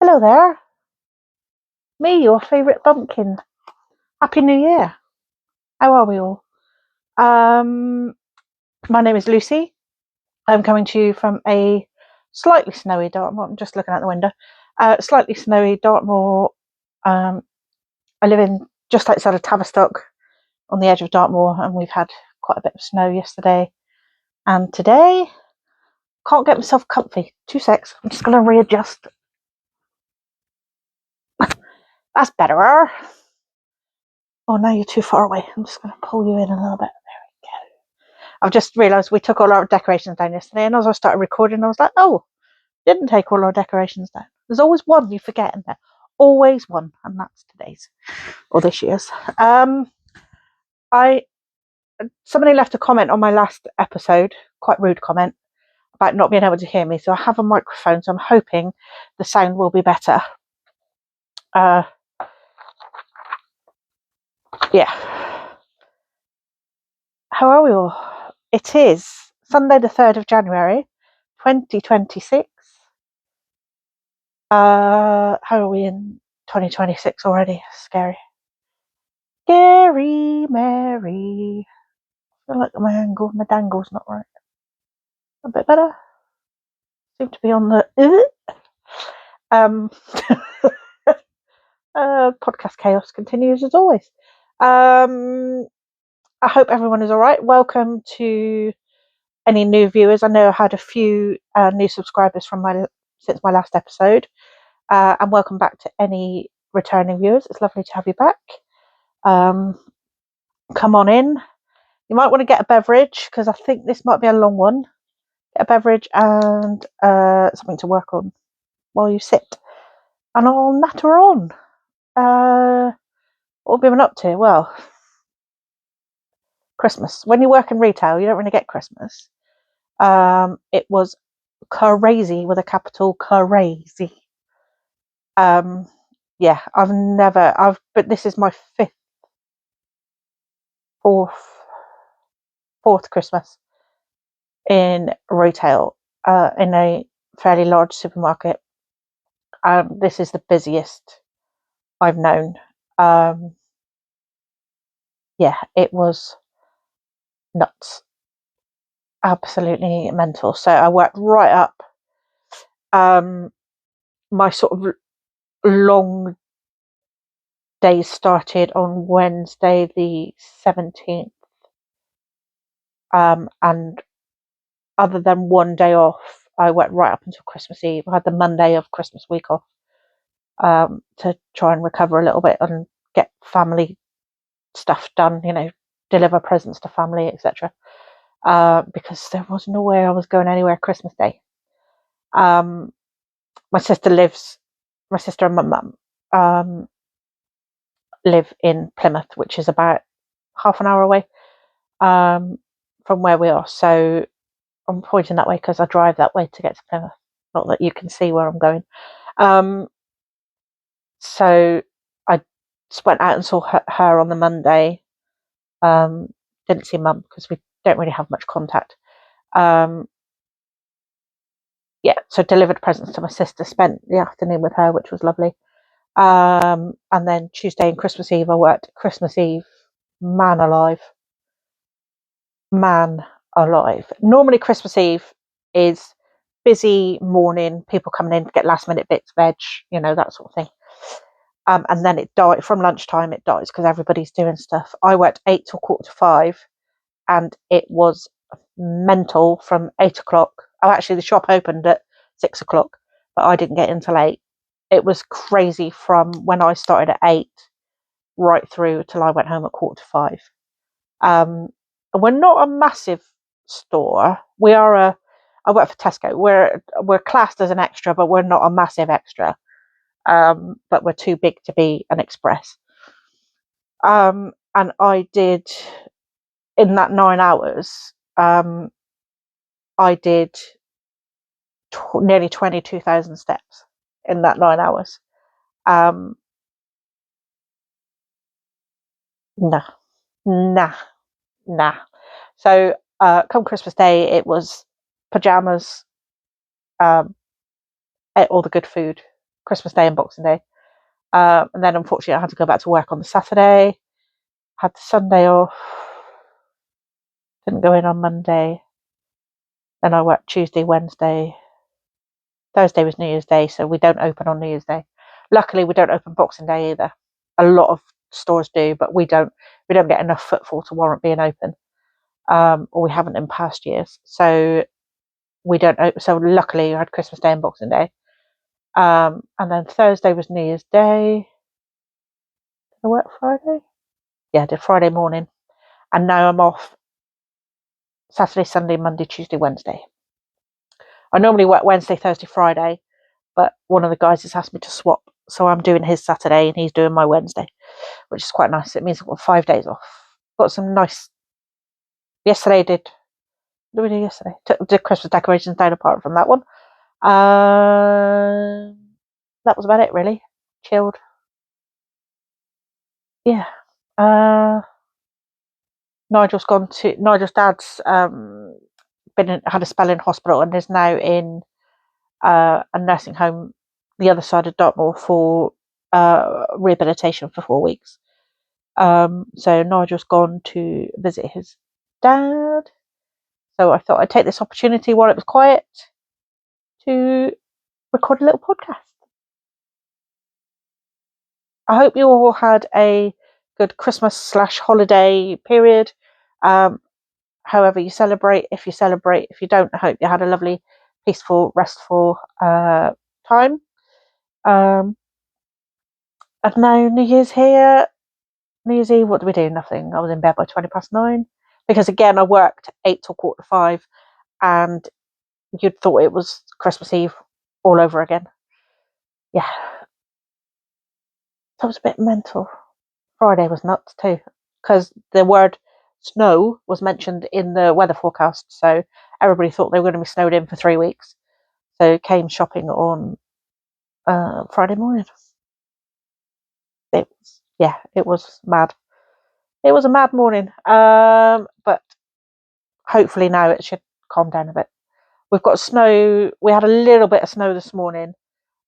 Hello there. Me, your favourite bumpkin. Happy New Year. How are we all? My name is Lucy. I'm coming to you from a slightly snowy Dartmoor. I'm just looking out the window. Slightly snowy Dartmoor. I live in just outside of Tavistock on the edge of Dartmoor, and we've had quite a bit of snow yesterday and today. Can't get myself comfy. 2 secs. I'm just going to readjust. That's better. Oh, now you're too far away. I'm just going to pull you in a little bit. There we go. I've just realised we took all our decorations down yesterday, and as I started recording, I was like, oh, didn't take all our decorations down. There's always one you forget in there. Always one, and that's today's or this year's. Somebody left a comment on my last episode, quite rude comment, about not being able to hear me. So I have a microphone, so I'm hoping the sound will be better. Yeah. How are we all? It is Sunday the 3rd of January, 2026. How are we in 2026 already? Scary. Scary Mary. I feel like my dangle's not right. A bit better. Seem to be on the podcast chaos continues as always. I hope everyone is all right. Welcome to any new viewers. I know I had a few new subscribers since my last episode, and welcome back to any returning viewers. It's lovely to have you back. Come on in. You might want to get a beverage because I think this might be a long one. Get a beverage and something to work on while you sit, and I'll natter on. What have we been up to? Well, Christmas. When you work in retail, you don't really get Christmas. It was crazy with a capital crazy. Yeah, but this is my fourth Christmas in retail, in a fairly large supermarket. This is the busiest I've known. Yeah, it was nuts. Absolutely mental. So I worked right up. My sort of long days started on Wednesday the 17th. And other than one day off, I went right up until Christmas Eve. I had the Monday of Christmas week off, to try and recover a little bit and get family stuff done, deliver presents to family, etc. Because there was no way I was going anywhere Christmas Day. My sister and my mum live in Plymouth, which is about half an hour away from where we are. So I'm pointing that way because I drive that way to get to Plymouth. Not that you can see where I'm going. So I just went out and saw her on the Monday. Didn't see mum because we don't really have much contact. Yeah, so delivered presents to my sister, spent the afternoon with her, which was lovely. And then Tuesday and Christmas Eve, I worked Christmas Eve. Man alive. Normally Christmas Eve is busy morning, people coming in to get last minute bits, veg, that sort of thing. And then it died from lunchtime. It dies because everybody's doing stuff. I worked 8 till 4:45, and it was mental from 8 o'clock. Oh, actually, the shop opened at 6 o'clock, but I didn't get in till 8. It was crazy from when I started at 8 right through till I went home at 4:45. We're not a massive store. I work for Tesco. We're classed as an extra, but we're not a massive extra. But we're too big to be an express. And I did, in that 9 hours, I did nearly 22,000 steps in that 9 hours. Nah. So come Christmas Day, it was pajamas, ate all the good food, Christmas Day and Boxing Day. And then unfortunately I had to go back to work on the Saturday. Had the Sunday off. Didn't go in on Monday. Then I worked Tuesday, Wednesday. Thursday was New Year's Day, so we don't open on New Year's Day. Luckily, we don't open Boxing Day either. A lot of stores do, but we don't. We don't get enough footfall to warrant being open, or we haven't in past years. So we don't. So luckily, I had Christmas Day and Boxing Day, and then Thursday was New Year's Day. Did I work Friday? Yeah, I did Friday morning, and now I'm off Saturday, Sunday, Monday, Tuesday, Wednesday. I normally work Wednesday, Thursday, Friday, but one of the guys has asked me to swap, so I'm doing his Saturday and he's doing my Wednesday, which is quite nice. It means I've got 5 days off. Got some nice. Yesterday did. What did we do yesterday? Did Christmas decorations down apart from that one. That was about it really. Chilled. Yeah. Nigel's dad's had a spell in hospital and is now in a nursing home the other side of Dartmoor for rehabilitation for 4 weeks. So Nigel's gone to visit his dad. So I thought I'd take this opportunity while it was quiet to record a little podcast. I hope you all had a good Christmas/holiday period. However you celebrate, if you celebrate, if you don't, I hope you had a lovely, peaceful, restful time. And now New Year's here. New Year's Eve, what do we do? Nothing. I was in bed by 9:20 because again I worked 8 till 5:15, and you'd thought it was Christmas Eve all over again. Yeah, that was a bit mental. Friday was nuts too, because the word snow was mentioned in the weather forecast, so everybody thought they were going to be snowed in for 3 weeks. So came shopping on Friday morning. It was mad. It was a mad morning, but hopefully now it should calm down a bit. We've got snow. We had a little bit of snow this morning,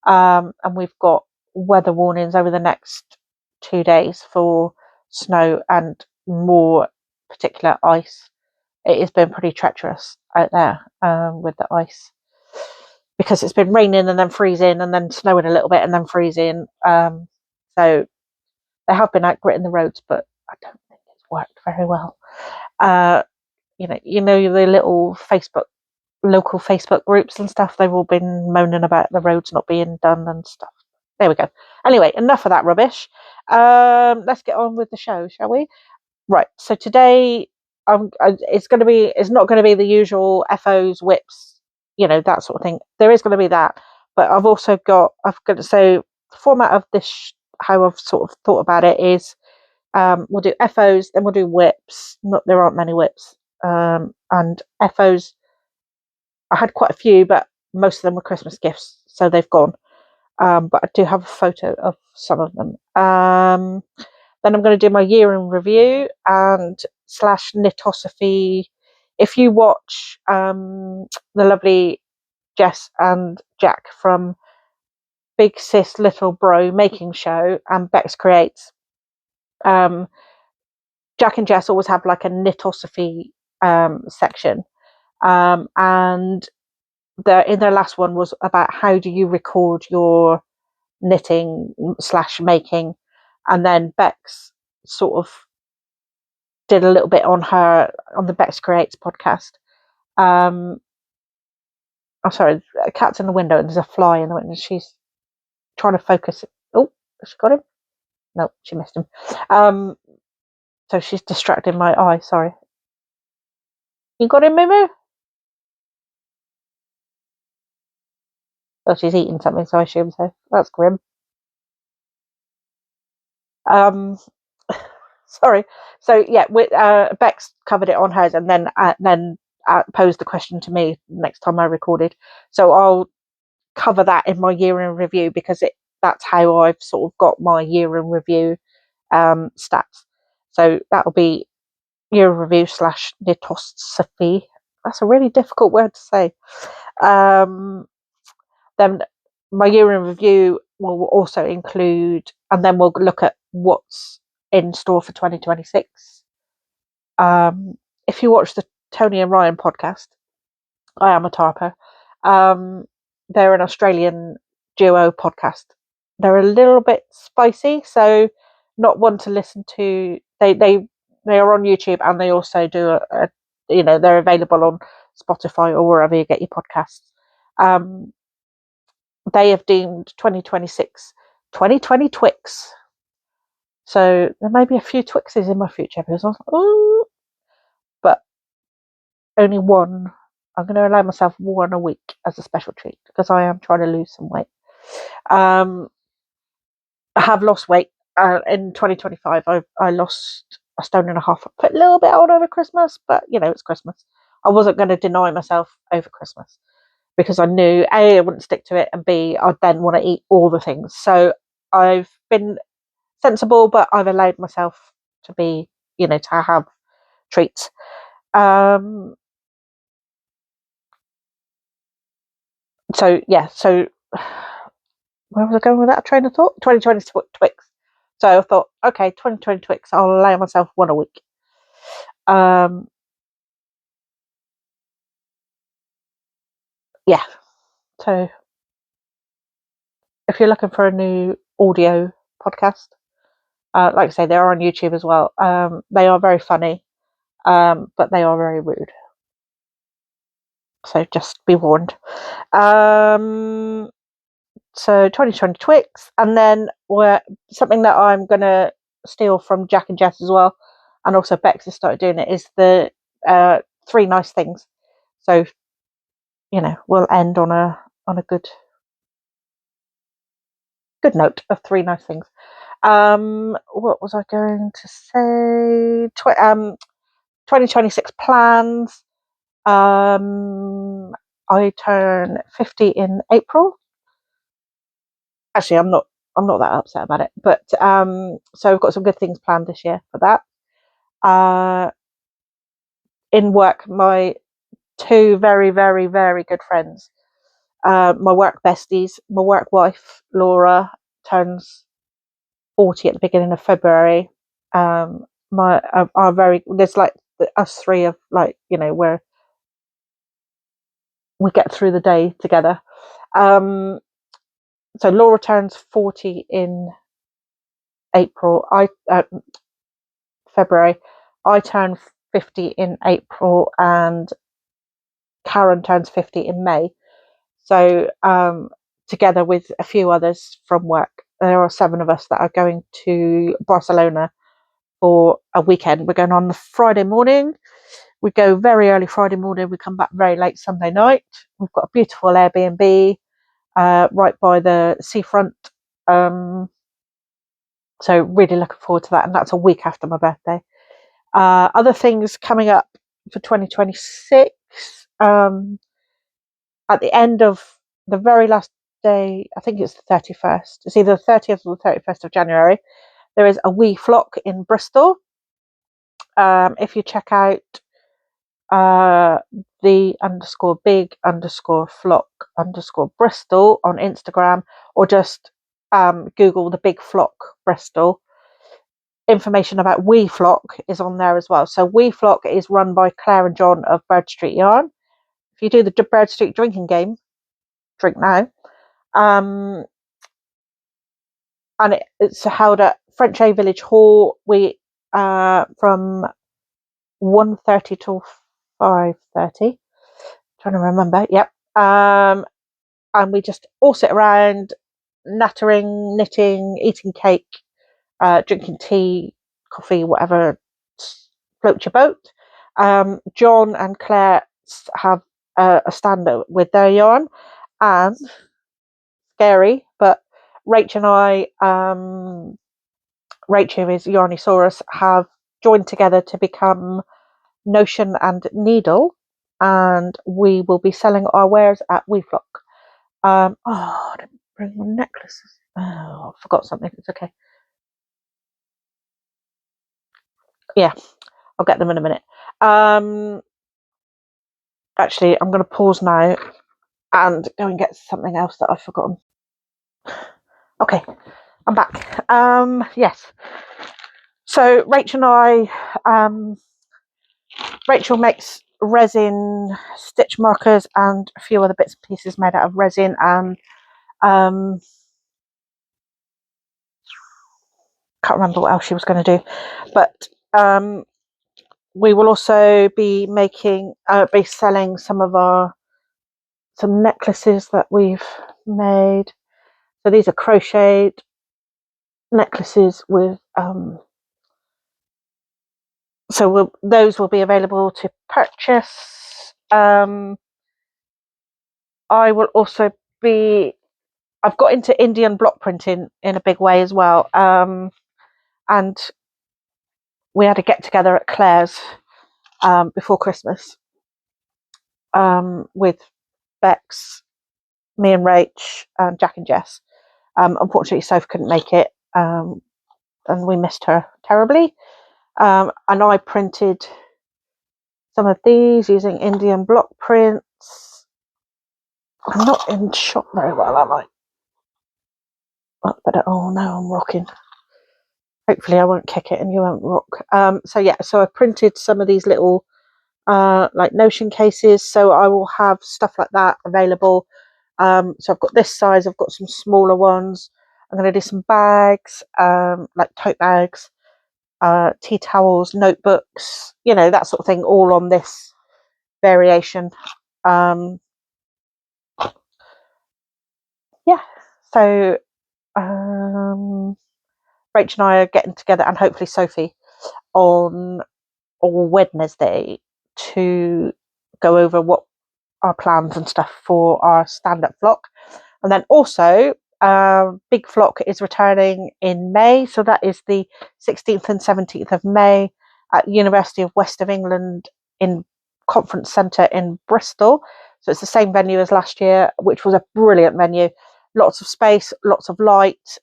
and we've got weather warnings over the next 2 days for snow and more particular ice. It has been pretty treacherous out there with the ice because it's been raining and then freezing and then snowing a little bit and then freezing. So they have been out gritting the roads, but I don't think it's worked very well. You know the little local Facebook groups and stuff, they've all been moaning about the roads not being done and stuff. There we go. Anyway, enough of that rubbish. Let's get on with the show, shall we? Right. So today, it's not going to be the usual FOs, whips, that sort of thing. There is going to be that, but so the format of this, how I've sort of thought about it is, we'll do FOs, then we'll do whips. There aren't many whips, and FOs. I had quite a few, but most of them were Christmas gifts, so they've gone. But I do have a photo of some of them. Then I'm going to do my year in review and / knitosophy. If you watch the lovely Jess and Jack from Big Sis Little Bro Making Show and Bex Creates, Jack and Jess always have like a knitosophy section. And in their last one was about how do you record your knitting / making, and then Bex sort of did a little bit on the Bex Creates podcast. I'm sorry, a cat's in the window and there's a fly in the window. She's trying to focus. Oh, she got him? No, she missed him. So she's distracting my eye. Sorry. You got him, Moo? Well, she's eating something, so I assume so. That's grim. Sorry. So yeah, Bex covered it on hers, and then posed the question to me next time I recorded. So I'll cover that in my year in review because that's how I've sort of got my year in review stats. So that'll be year in review / knitosophy. That's a really difficult word to say. Then my year in review will also include, and then we'll look at what's in store for 2026. If you watch the Tony and Ryan podcast, I am a Tarper. They're an Australian duo podcast. They're a little bit spicy, so not one to listen to. They are on YouTube, and they also do they're available on Spotify or wherever you get your podcasts. They have deemed 2026 2020 Twix. So there may be a few Twixes in my future episodes. Ooh, but only one. I'm going to allow myself one a week as a special treat because I am trying to lose some weight. I have lost weight in 2025. I lost a stone and a half. I put a little bit on over Christmas, but it's Christmas. I wasn't going to deny myself over Christmas because I knew A, I wouldn't stick to it, and B, I'd then want to eat all the things. So I've been sensible, but I've allowed myself to be, to have treats. So where was I going with that train of thought? 2020 Twix. So I thought, okay, 2020 Twix, I'll allow myself one a week. Yeah. So if you're looking for a new audio podcast, like I say, they're on YouTube as well. They are very funny, but they are very rude. So just be warned. So 2020 Twix, and then something that I'm going to steal from Jack and Jess as well, and also Bex has started doing it, is the 3 nice things. So we'll end on a good note of 3 nice things. What was I going to say? 2026 plans. I turn 50 in April. Actually, I'm not that upset about it, but so I've got some good things planned this year for that. In work, my 2 very, very, very good friends, my work besties, my work wife Laura turns 40 at the beginning of February. Our very, there's like us 3 of where we get through the day together. So Laura turns 40 in April. February. I turn 50 in April, and Karen turns 50 in May. So together with a few others from work, there are 7 of us that are going to Barcelona for a weekend. We're going on the Friday morning. We go very early Friday morning. We come back very late Sunday night. We've got a beautiful Airbnb right by the seafront. So really looking forward to that. And that's a week after my birthday. Other things coming up for 2026. At the end of the very last day, I think it's the 31st. It's either the 30th or the 31st of January. There is a wee flock in Bristol. If you check out the _big_flock_Bristol on Instagram, or just Google the Big Flock Bristol, information about Wee Flock is on there as well. So Wee Flock is run by Claire and John of Bird Street Yarn. If you do the Bird Street drinking game, drink now. And it's held at French A Village Hall. We from 1:30 till 5:30. Trying to remember. Yep. And we just all sit around, nattering, knitting, eating cake, drinking tea, coffee, whatever floats your boat. John and Claire have a stand with their yarn, and scary, but Rachel and I, Rachel is Yarnisaurus, have joined together to become Notion and Needle, and we will be selling our wares at WeFlock. I didn't bring my necklaces. Oh, I forgot something. It's okay. Yeah, I'll get them in a minute. Actually, I'm going to pause now and go and get something else that I've forgotten. Okay, I'm back. Yes. So Rachel makes resin stitch markers and a few other bits and pieces made out of resin, and can't remember what else she was going to do, but we will also be selling some necklaces that we've made. So these are crocheted necklaces with those will be available to purchase. I will also be I've got into Indian block printing in a big way as well, and we had a get together at Claire's before Christmas with Bex, me and Rach, Jack and Jess. Unfortunately, Soph couldn't make it, and we missed her terribly. And I printed some of these using Indian block prints. I'm not in shot very well, am I? Oh no, I'm rocking. Hopefully I won't kick it and you won't rock. So I printed some of these little like notion cases, so I will have stuff like that available. So I've got this size, I've got some smaller ones. I'm going to do some bags, like tote bags, tea towels, notebooks, that sort of thing, all on this variation. Yeah, so Rach and I are getting together, and hopefully Sophie, on Wednesday to go over what our plans and stuff for our stand-up flock. And then also Big Flock is returning in May, so that is the 16th and 17th of May at University of West of England in Conference Centre in Bristol. So it's the same venue as last year, which was a brilliant venue. Lots of space, lots of light,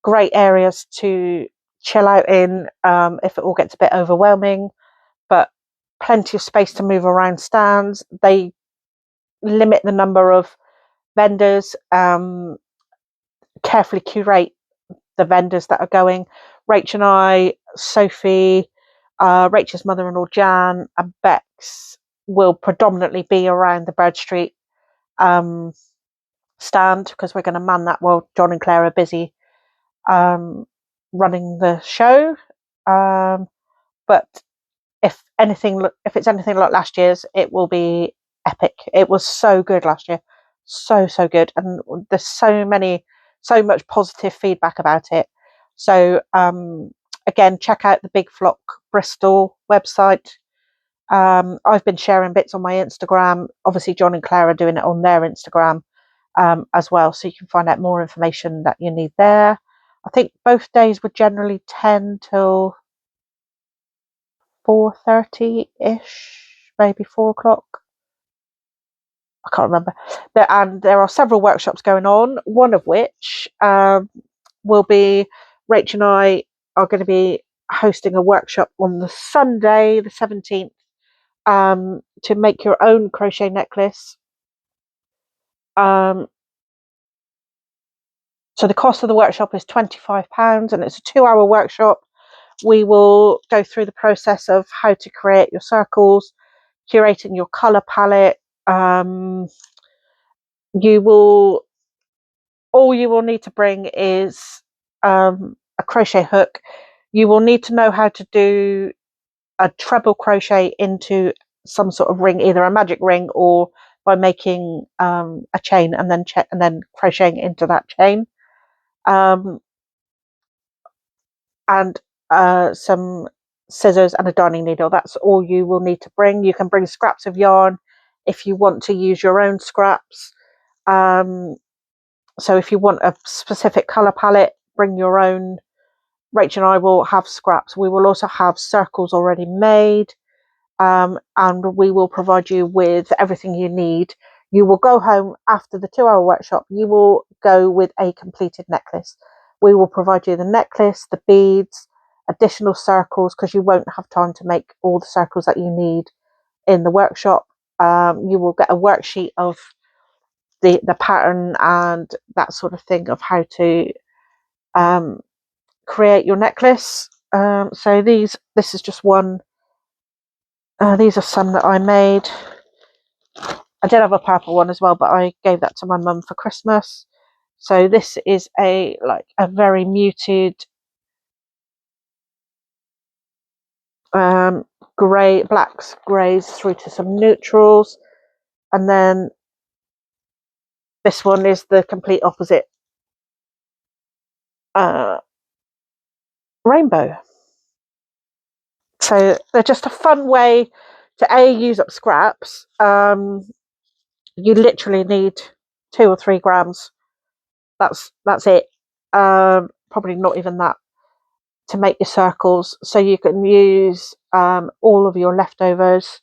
great areas to chill out in if it all gets a bit overwhelming, but plenty of space to move around stands. They limit the number of vendors, carefully curate the vendors that are going. Rach and I, Sophie, Rachel's mother-in-law Jan, and Bex will predominantly be around the Bird Street stand, because we're going to man that while John and Claire are busy running the show. But if it's anything like last year's, it will be epic. It was so good last year, so good, and there's so much positive feedback about it. So again, check out the Big Flock Bristol website. I've been sharing bits on my Instagram. Obviously John and Claire are doing it on their Instagram as well, so you can find out more information that you need there. I think both days were generally 10 till 4:30-ish, maybe 4 o'clock. I can't remember. And there are several workshops going on, one of which will be Rach and I are going to be hosting a workshop on the Sunday, the 17th, to make your own crochet necklace. So the cost of the workshop is £25, and it's a 2-hour workshop. We will go through the process of how to create your circles, curating your color palette. All you will need to bring is a crochet hook. You will need to know how to do a treble crochet into some sort of ring, either a magic ring or by making a chain and then crocheting into that chain, and some scissors and a darning needle. That's all you will need to bring. You can bring scraps of yarn if you want to use your own scraps. So if you want a specific colour palette, bring your own. Rach and I will have scraps. We will also have circles already made, and we will provide you with everything you need. You will go home after the 2-hour workshop. You will go with a completed necklace. We will provide you the necklace, the beads, additional circles, because you won't have time to make all the circles that you need in the workshop. You will get a worksheet of the pattern and that sort of thing of how to create your necklace. So this is just one. These are some that I made. I did have a purple one as well, but I gave that to my mum for Christmas. So this is a very muted grey, blacks, greys through to some neutrals, and then this one is the complete opposite rainbow. So they're just a fun way to use up scraps. You literally need 2 or 3 grams. That's it. Probably not even that to make your circles. So you can use all of your leftovers,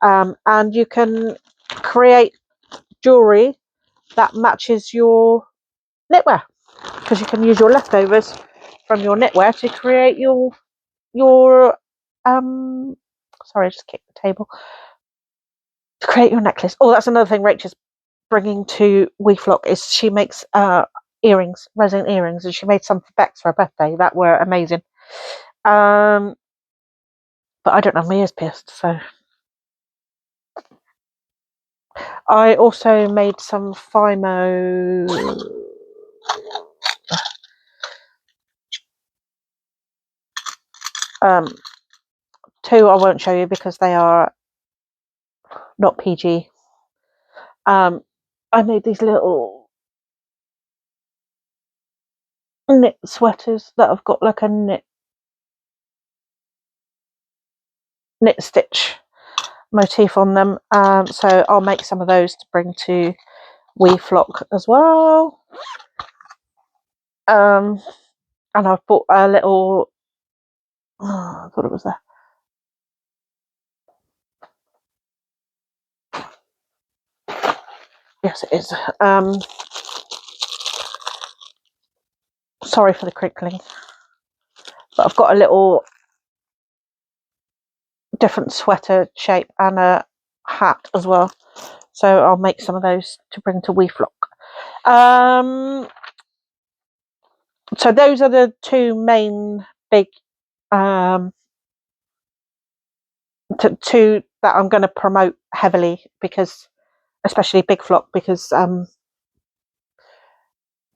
and you can create jewelry that matches your knitwear, because you can use your leftovers from your knitwear to create your sorry, I just kicked the table, to create your necklace. Oh, that's another thing Rachel's bringing to WeFlock is she makes earrings, resin earrings, and she made some for Bex for her birthday that were amazing. But I don't have my ears pierced, so I also made some Fimo two I won't show you because they are not PG. I made these little knit sweaters that have got like a knit stitch motif on them. So I'll make some of those to bring to WeFlock as well. And I've bought a little, I thought it was there. Yes, it is. Sorry for the crinkling, but I've got a little different sweater shape and a hat as well. So I'll make some of those to bring to WeFlock. So those are the two main big two that I'm going to promote heavily, because especially Big Flock, because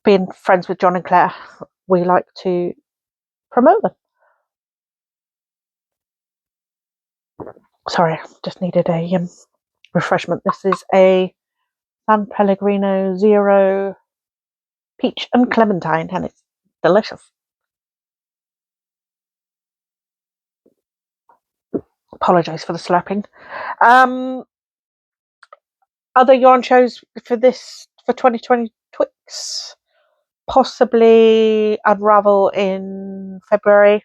being friends with John and Claire, we like to promote them. Sorry, just needed a refreshment. This is a San Pellegrino Zero Peach and Clementine, and it's delicious. Apologise for the slurping. Other yarn shows for 2020 Twix, possibly Unravel in February.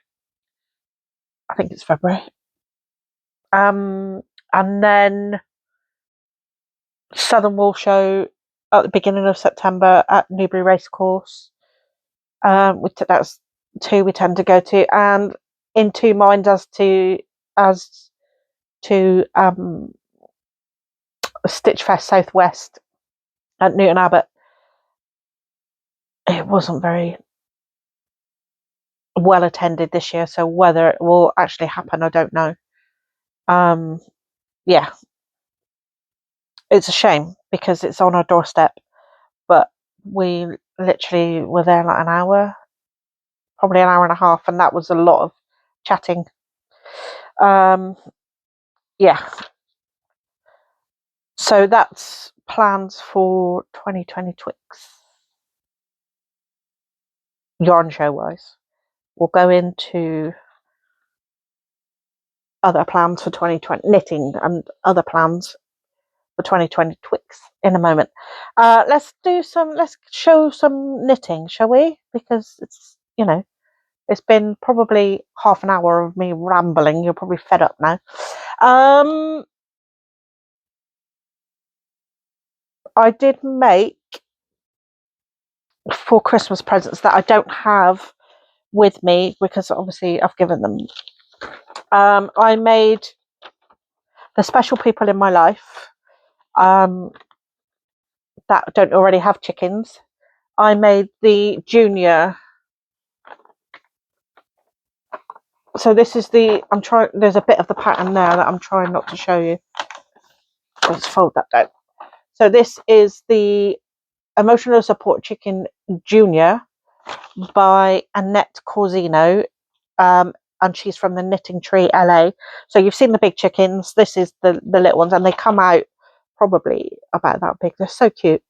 I think it's February. And then Southern Wool Show at the beginning of September at Newbury Racecourse. That's 2 we tend to go to, and in 2 minds as to Stitch Fest Southwest at Newton Abbot. It wasn't very well attended this year, so whether it will actually happen, I don't know. Yeah, it's a shame because it's on our doorstep, but we literally were there like an hour, probably an hour and a half, and that was a lot of chatting. Yeah, so that's plans for 2020 Twix yarn show wise. We'll go into other plans for 2020 knitting and other plans for 2020 Twix in a moment. Let's show some knitting, shall we? Because it's it's been probably half an hour of me rambling. You're probably fed up now. I did make for Christmas presents that I don't have with me because obviously I've given them. I made the special people in my life that don't already have chickens, I made the junior. So this is there's a bit of the pattern there that I'm trying not to show you. Let's fold that down. So this is the Emotional Support Chicken Junior by Annette Corsino, and she's from the Knitting Tree LA. So you've seen the big chickens. This is the little ones, and they come out probably about that big. They're so cute.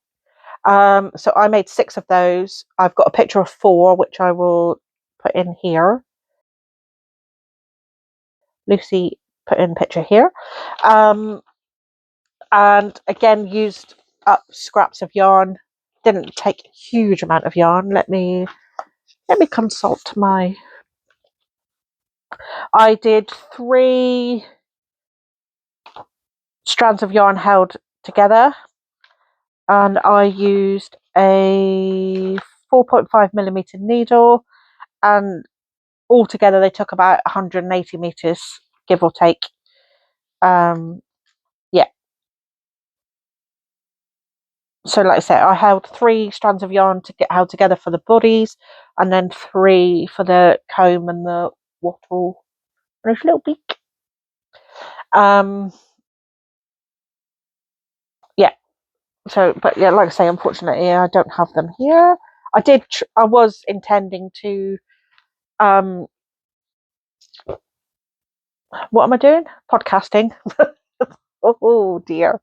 So I made 6 of those. I've got a picture of 4, which I will put in here. Lucy put in a picture here. And again, used up scraps of yarn. Didn't take a huge amount of yarn. Let me consult my. I did 3 strands of yarn held together, and I used a 4.5mm needle, and altogether they took about 180 meters, give or take. Yeah. So like I said, I held 3 strands of yarn to get held together for the bodies, and then 3 for the comb and the wattle and his little beak. Yeah. So, but yeah, like I say, unfortunately, I don't have them here. I was intending to. What am I doing? Podcasting. Oh dear.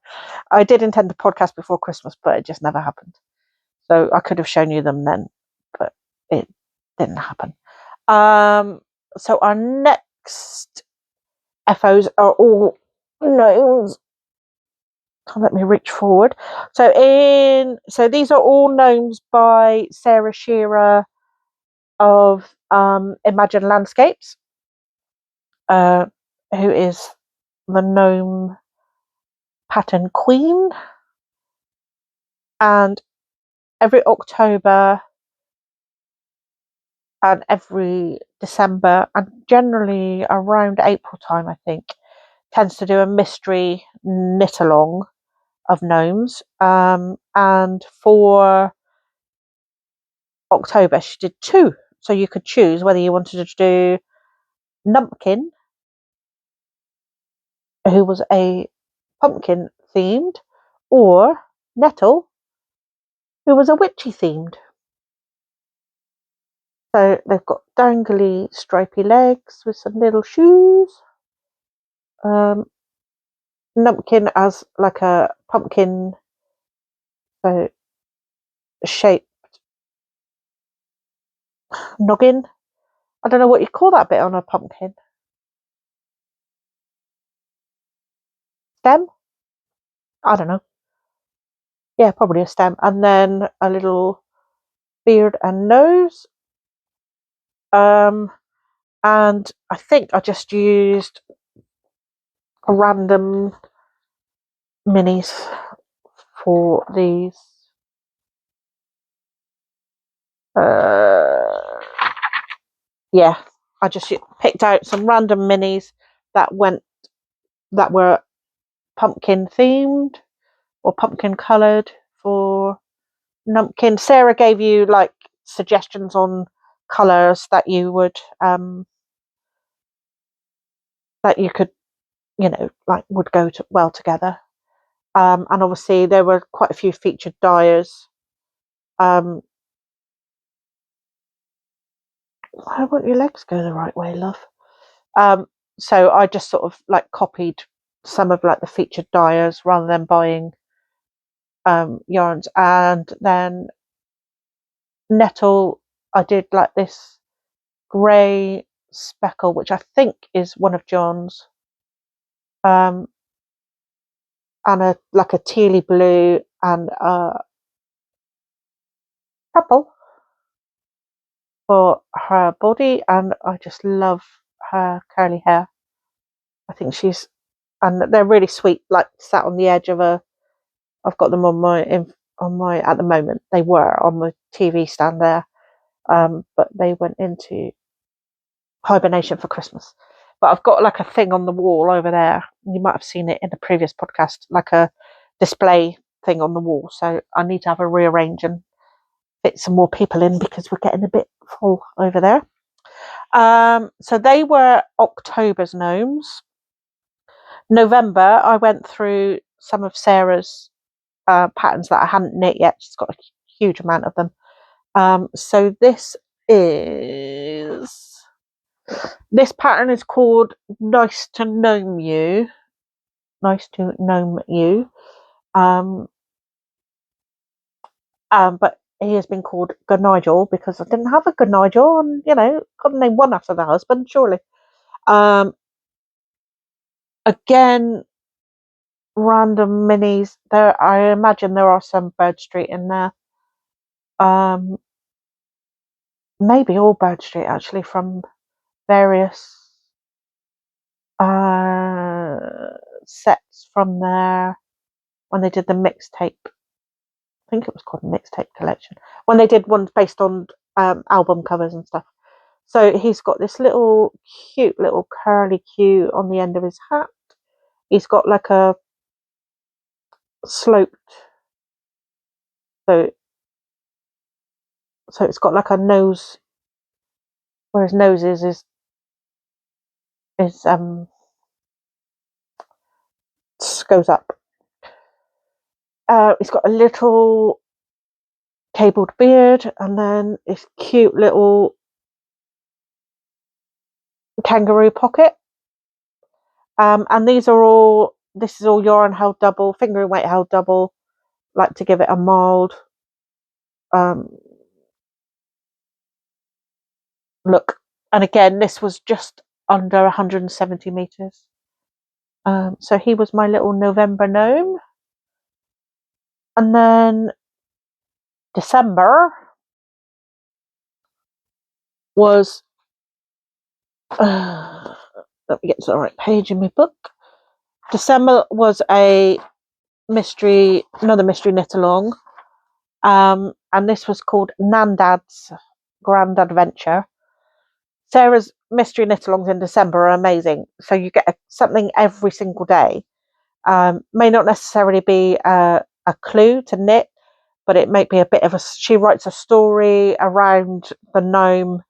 I did intend to podcast before Christmas, but it just never happened. So I could have shown you them then, but it didn't happen. So our next FOs are all gnomes. Let me reach forward. So these are all gnomes by Sarah Shearer of Imagine Landscapes, who is the gnome pattern queen. And every October and every December, and generally around April time, I think, tends to do a mystery knit along of gnomes. And for October, she did 2. So you could choose whether you wanted to do Numpkin, who was a pumpkin themed, or Nettle, who was a witchy themed. So they've got dangly, stripy legs with some little shoes. Numpkin as like a pumpkin, so shaped noggin. I don't know what you call that bit on a pumpkin. Stem? I don't know. Yeah, probably a stem. And then a little beard and nose. And I think I just used a random minis for these. Yeah, I just picked out some random minis that were pumpkin themed or pumpkin coloured for Numpkin. Sarah gave you like suggestions on colours that you would that you could, like would go well together. And obviously there were quite a few featured dyers. Why won't your legs go the right way, love? So I just sort of like copied some of like the featured dyers rather than buying yarns. And then Nettle, I did like this grey speckle, which I think is one of John's, and a tealy blue and a purple for her body. And I just love her curly hair. I think and they're really sweet, like sat on the edge of I've got them on my at the moment. They were on the TV stand there, but they went into hibernation for Christmas. But I've got like a thing on the wall over there. You might have seen it in the previous podcast, like a display thing on the wall, so I need to have a rearrange and fit some more people in because we're getting a bit full over there. So they were October's gnomes. November, I went through some of Sarah's patterns that I hadn't knit yet. She's got a huge amount of them. So this pattern is called Nice to Gnome You. Nice to Gnome You. But he has been called Nigel because I didn't have a Nigel, and got to name one after the husband, surely. Again, random minis. There, I imagine there are some Bird Street in there. Maybe all Bird Street actually, from various sets from there when they did the mixtape. I think it was called a mixtape collection when they did ones based on album covers and stuff. So he's got this little cute little curly Q on the end of his hat. He's got like a sloped, so it's got like a nose where his nose is goes up. He's got a little cabled beard and then this cute little kangaroo pocket. And this is all yarn held double, fingering weight held double, like to give it a mild look. And again, this was just under 170 meters. So he was my little November gnome. And then December was let me get to the right page in my book. December was another mystery knit along, and this was called Nandad's Grand Adventure. Sarah's mystery knit alongs in December are amazing, so you get something every single day. May not necessarily be a clue to knit, but it might be a bit of she writes a story around the gnome.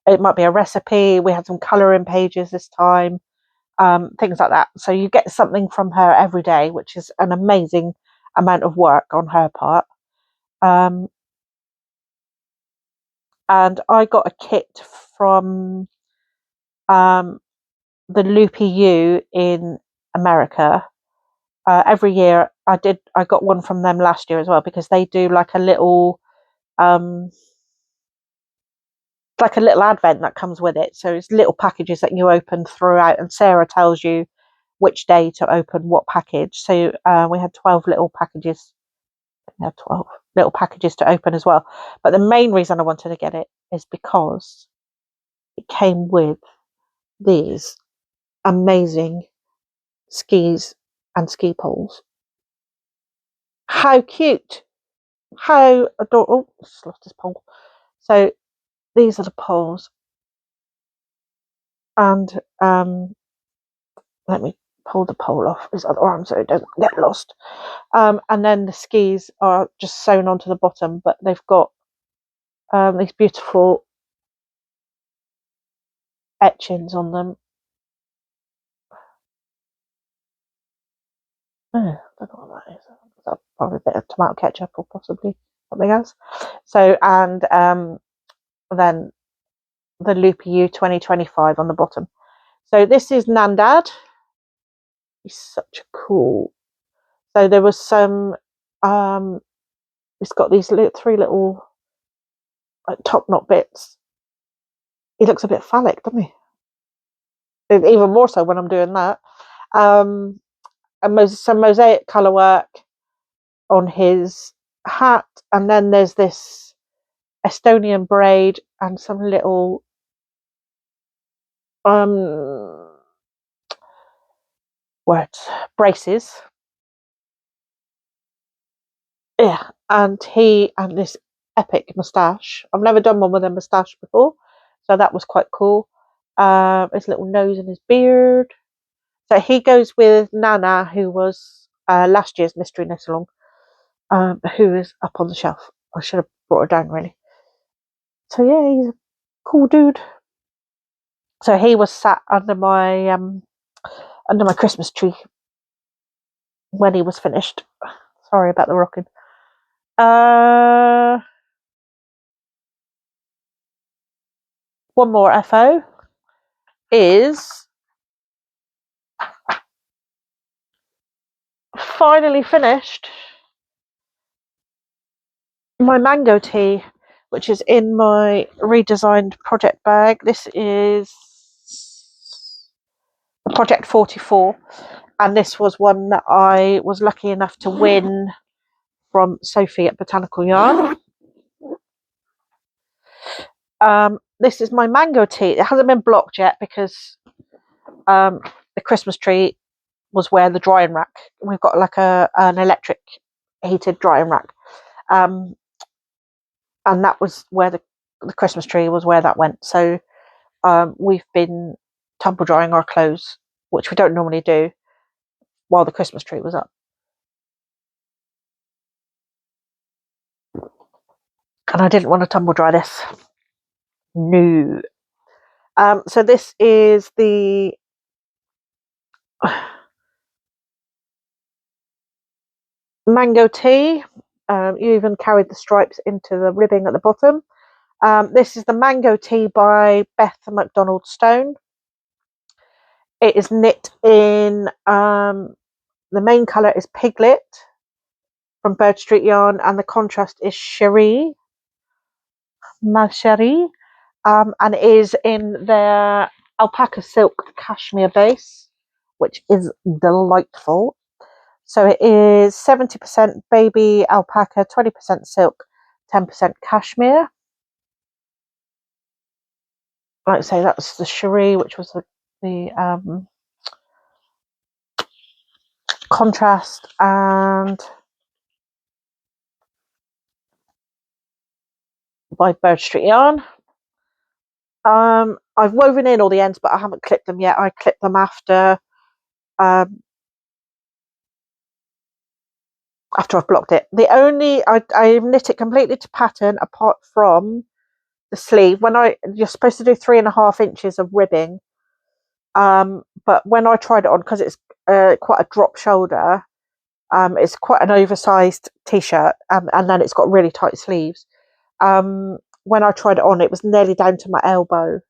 It might be a recipe. We had some colouring pages this time, things like that. So you get something from her every day, which is an amazing amount of work on her part. And I got a kit from the Loopy U in America. Every year I got one from them last year as well, because they do like a little advent that comes with it. So it's little packages that you open throughout, and Sarah tells you which day to open what package. So we had 12 little packages. We had 12 little packages to open as well. But the main reason I wanted to get it is because it came with these amazing skis and ski poles. How cute! How adorable! Oh, just lost this pole. So these are the poles, and let me pull the pole off his other arm so it doesn't get lost. And then the skis are just sewn onto the bottom, but they've got these beautiful etchings on them. Oh, I don't know what that is. That's probably a bit of tomato ketchup or possibly something else. So, and then the Loopy U 2025 on the bottom. So this is Nandad. He's such a cool. So there was some. It's got these three little top knot bits. He looks a bit phallic, doesn't he? Even more so when I'm doing that. And some mosaic colour work on his hat, and then there's this Estonian braid and some little braces. Yeah, and this epic moustache. I've never done one with a moustache before, so that was quite cool. His little nose and his beard. So he goes with Nana, who was last year's mystery knit along, who is up on the shelf. I should have brought her down really. So yeah, he's a cool dude. So he was sat under my Christmas tree when he was finished. Sorry about the rocking. One more FO is finally finished my mango tea, which is in my redesigned project bag. This is Project 44, and this was one that I was lucky enough to win from Sophie at Botanical Yarn. This is my mango tea. It hasn't been blocked yet because the Christmas tree was where the drying rack. We've got like an electric heated drying rack, and that was where the Christmas tree was where that went. So we've been tumble drying our clothes, which we don't normally do, while the Christmas tree was up. And I didn't want to tumble dry this. No. So this is the mango tea. You even carried the stripes into the ribbing at the bottom. This is the mango tea by Beth McDonald Stone. It is knit in, the main colour is Piglet from Bird Street Yarn, and the contrast is Cherie, Malcherie, and it is in their alpaca silk cashmere base, which is delightful. So it is 70% baby alpaca, 20% silk, 10% cashmere. Like I say, that's the Cherie, which was the contrast, and by Bird Street Yarn. I've woven in all the ends, but I haven't clipped them yet. I clipped them after I've blocked it. I've knit it completely to pattern apart from the sleeve. You're supposed to do 3.5 inches of ribbing, but when I tried it on, because it's quite a drop shoulder, it's quite an oversized t-shirt, and then it's got really tight sleeves. When I tried it on, it was nearly down to my elbow,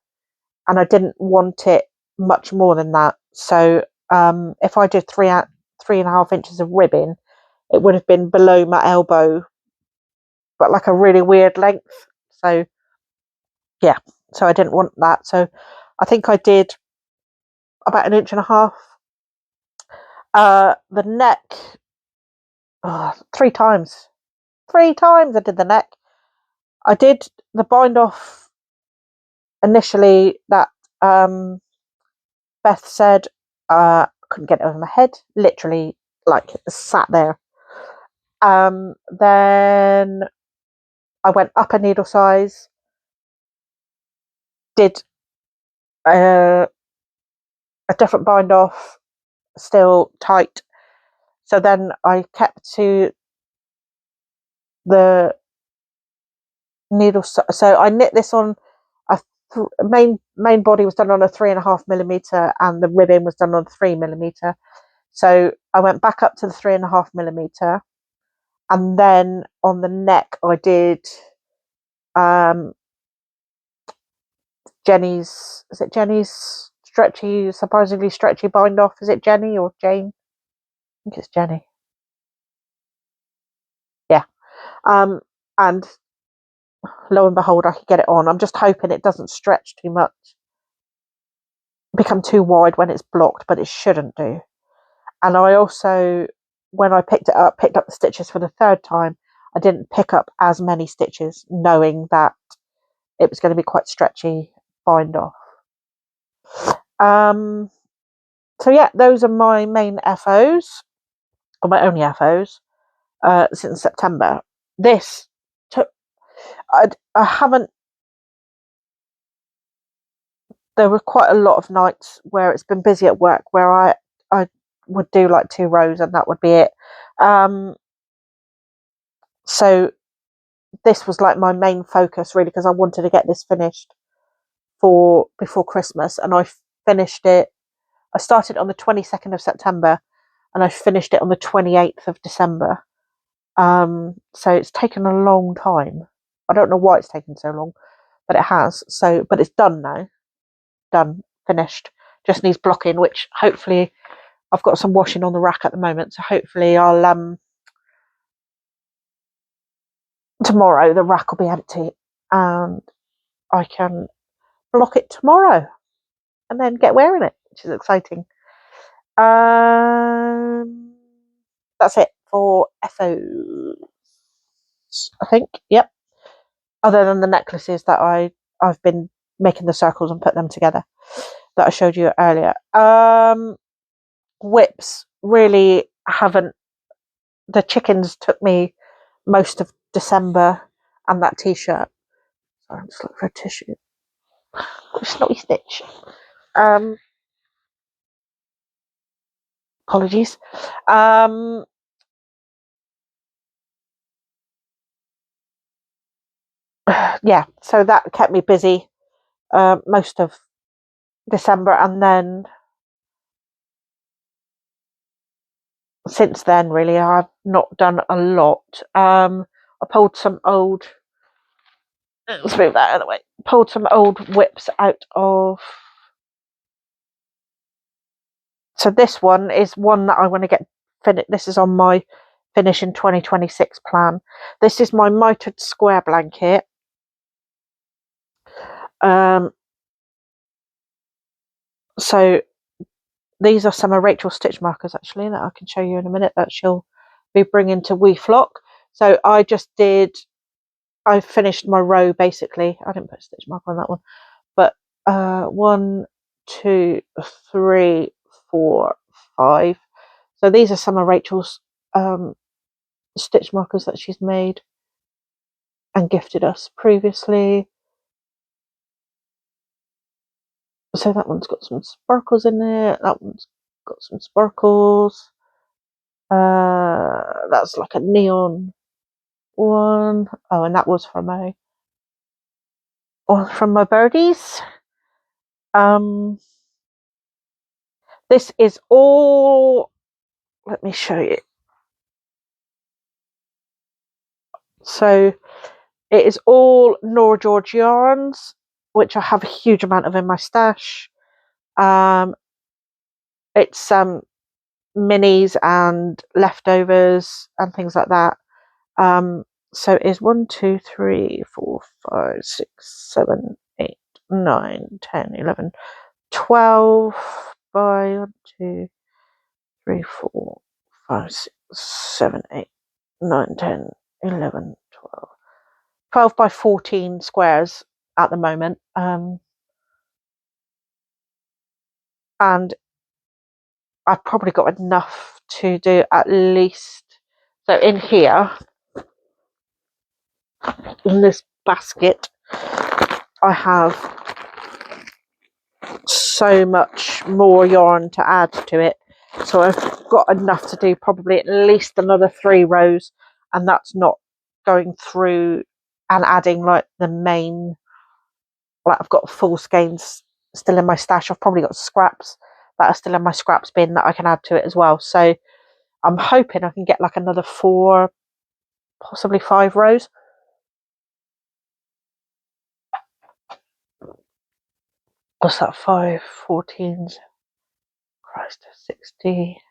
and I didn't want it much more than that. So if I did 3.5 inches of ribbing, it would have been below my elbow, but like a really weird length. So yeah, so I didn't want that. So I think I did about 1.5 inches. The neck, 3 times. 3 times I did the neck. I did the bind off initially that Beth said couldn't get it over my head. Literally, like, sat there. Then I went up a needle size, did a different bind off, still tight. So then I kept to the needle. So I knit this on a main body was done on a 3.5mm, and the ribbon was done on 3mm. So I went back up to the 3.5mm, and then on the neck I did Jenny's. Is it Jenny's surprisingly stretchy bind off? Is it Jenny or Jane? I think it's Jenny. Yeah. And lo and behold, I could get it on. I'm just hoping it doesn't stretch too much, become too wide when it's blocked, but it shouldn't do. And I also, when I picked up the stitches for the 3rd time, I didn't pick up as many stitches, knowing that it was going to be quite stretchy bind off. So yeah, those are my main FOs, or my only FOs, since September. This took, I haven't, there were quite a lot of nights where it's been busy at work where I would do like 2 rows and that would be it. So this was like my main focus really, because I wanted to get this finished for before Christmas, and I finished it. I started on the 22nd of September and I finished it on the 28th of December. So it's taken a long time. I don't know why it's taken so long, but it has. So, but it's done now. Done, finished. Just needs blocking, which hopefully I've got some washing on the rack at the moment. So hopefully I'll tomorrow the rack will be empty and I can block it tomorrow and then get wearing it, which is exciting. That's it for FOs, I think. Yep. Other than the necklaces that I've been making the circles and put them together that I showed you earlier. Whips really haven't. The chickens took me most of December, and that t-shirt. Sorry, I'm just looking for a tissue. Snotty stitch. Apologies. Yeah, so that kept me busy most of December, and then since then really I've not done a lot. I pulled some old, let's move that out of the way, pulled some old whips out of, so this one is one that I want to get finished. This is on my finish in 2026 plan. This is my mitered square blanket. So these are some of Rachel's stitch markers actually that I can show you in a minute that she'll be bringing to WeFlock. So I finished my row basically. I didn't put a stitch marker on that one, but 1, 2, 3, 4, 5. So these are some of Rachel's stitch markers that she's made and gifted us previously. So that one's got some sparkles in it. That one's got some sparkles. That's like a neon one. Oh, and that was from my birdies. This is all. Let me show you. So it is all Nora George yarns, which I have a huge amount of in my stash. It's minis and leftovers and things like that. So it is 1, 2, 3, 4, 5, 6, 7, 8, 9, 10, 11, 12 by 1, 2, 3, 4, 5, 6, 7, 8, 9, 10, 11, 12. 12 by 14 squares at the moment. And I've probably got enough to do at least. So in here, in this basket, I have so much more yarn to add to it. So I've got enough to do probably at least another 3 rows, and that's not going through and adding like the main, like I've got full skeins still in my stash. I've probably got scraps that are still in my scraps bin that I can add to it as well. So I'm hoping I can get like another 4, possibly 5 rows. What's that? 5, 14s. Christ, 60.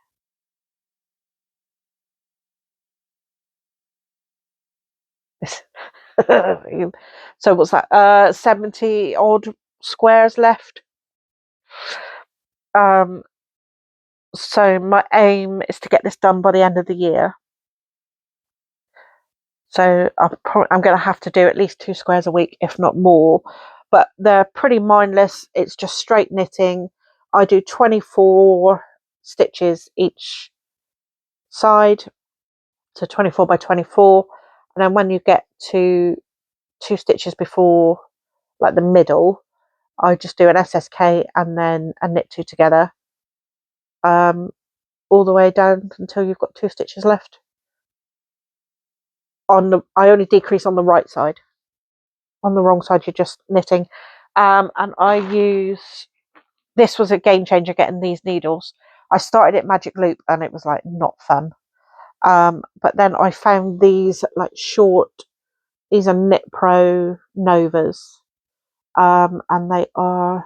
So what's that? 70 odd squares left. So my aim is to get this done by the end of the year. So I'm going to have to do at least 2 squares a week, if not more. But they're pretty mindless. It's just straight knitting. I do 24 stitches each side, so 24 by 24. And then when you get to 2 stitches before, like the middle, I just do an SSK and then a knit 2 together. all the way down until you've got 2 stitches left. I only decrease on the right side. On the wrong side, you're just knitting. And I use, this was a game changer getting these needles. I started at Magic Loop and it was like not fun. But then I found these like short, these are Knit Pro Novas. And they are,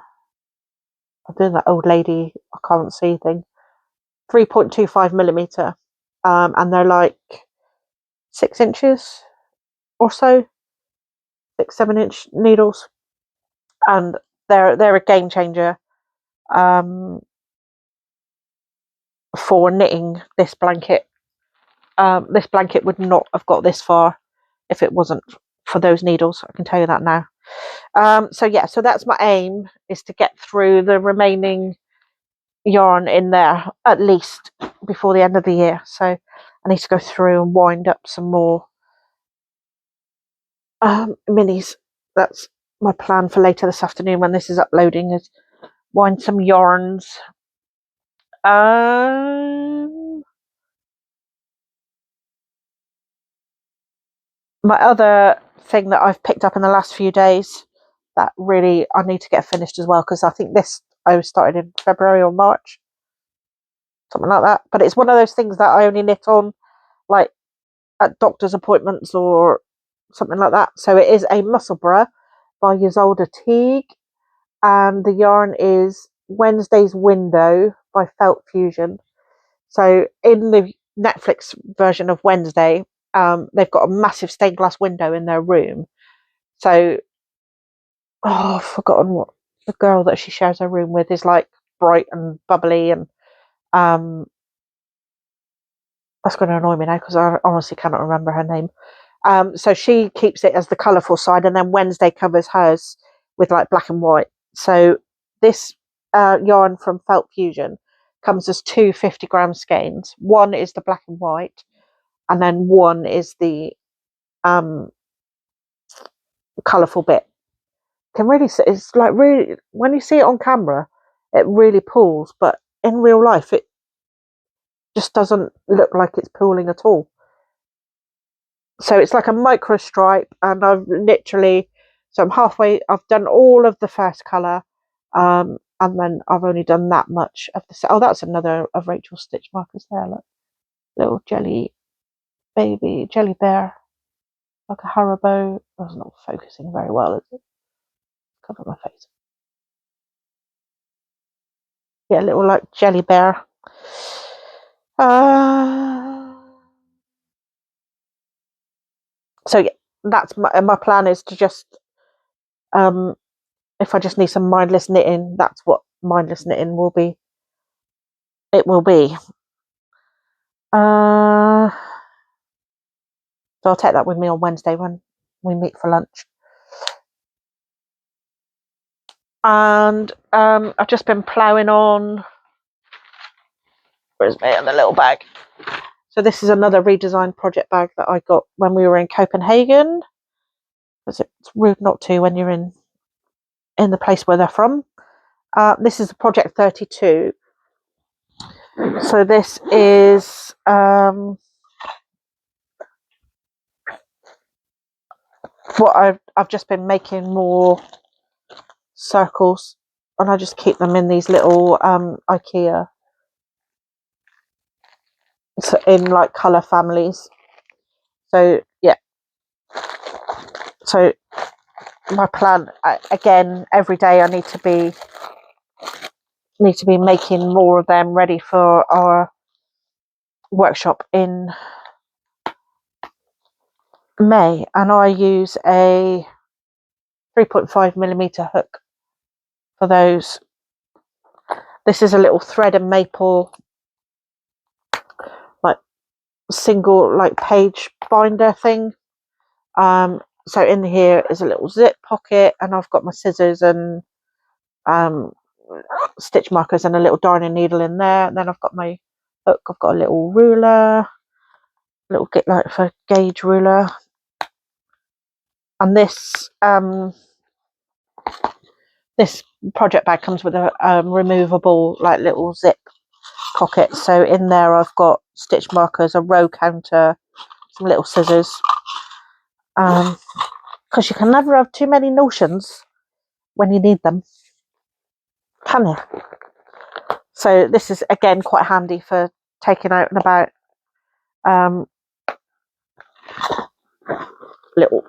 I'm doing that old lady, I can't see thing, 3.25mm. And they're like 6 inches or so, 6-7 inch needles. And they're a game changer for knitting this blanket. This blanket would not have got this far if it wasn't for those needles. I can tell you that now. So yeah, so that's my aim, is to get through the remaining yarn in there at least before the end of the year. So I need to go through and wind up some more minis. That's my plan for later this afternoon when this is uploading, is wind some yarns. My other thing that I've picked up in the last few days that really I need to get finished as well, because I think this I started in February or March, something like that. But it's one of those things that I only knit on like at doctor's appointments or something like that. So it is a Musselburgh by Ysolda Teague, and the yarn is Wednesday's Window by Felt Fusion. So in the Netflix version of Wednesday, they've got a massive stained glass window in their room. So, I've forgotten what the girl that she shares her room with is like, bright and bubbly, and that's going to annoy me now because I honestly cannot remember her name. So she keeps it as the colourful side, and then Wednesday covers hers with like black and white. So this yarn from Felt Fusion comes as 2 50-gram skeins. One is the black and white, and then one is the colourful bit. Can really see, it's like, really, when you see it on camera, it really pulls, but in real life it just doesn't look like it's pulling at all. So it's like a micro stripe, and I've literally, so I'm halfway, I've done all of the first colour, and then I've only done that much of the, oh, that's another of Rachel's stitch markers there, look, little jelly baby, jelly bear, like a Haribo. That's not focusing very well, is it? Cover my face. Yeah, little like jelly bear. So yeah, that's my plan, is to just, if I just need some mindless knitting, that's what mindless knitting will be. It will be. So I'll take that with me on Wednesday when we meet for lunch. And I've just been ploughing on. Where's me in the little bag? So this is another redesigned project bag that I got when we were in Copenhagen, because it's rude not to when you're in the place where they're from. This is Project 32. So this is what I've just been making more circles, and I just keep them in these little IKEA, so in like colour families. So yeah, so my plan, again, every day I need to be making more of them ready for our workshop in May. And I use a 3.5mm hook for those. This is a little thread and maple like single like page binder thing. So in here is a little zip pocket, and I've got my scissors and stitch markers and a little darning needle in there. And then I've got my hook, I've got a little ruler, little like for gauge ruler. And this this project bag comes with a removable like little zip pocket. So in there I've got stitch markers, a row counter, some little scissors, because you can never have too many notions when you need them, can you? So this is again quite handy for taking out and about. Little,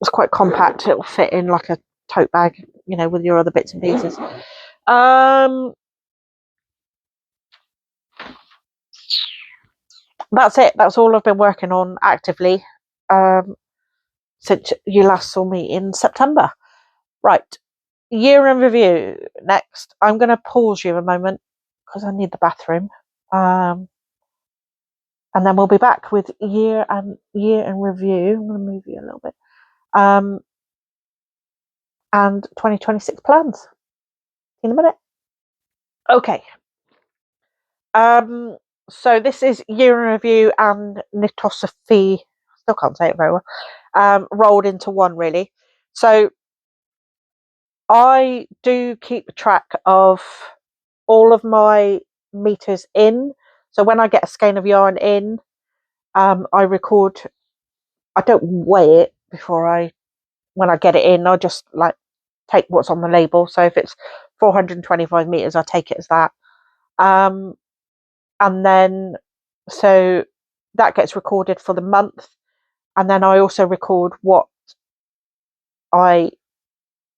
it's quite compact, it'll fit in like a tote bag, you know, with your other bits and pieces. That's it. That's all I've been working on actively since you last saw me in September. Right, year in review next. I'm going to pause you a moment because I need the bathroom, and then we'll be back with year in review. I'm going to move you a little bit, and 2026 plans in a minute. Okay. So this is year in review and Knitosophy. Still can't say it very well. Rolled into one, really. So I do keep track of all of my meters in. So when I get a skein of yarn in, I record. I don't weigh it when I get it in. I just like take what's on the label. So if it's 425 meters, I take it as that. And then so that gets recorded for the month, and then I also record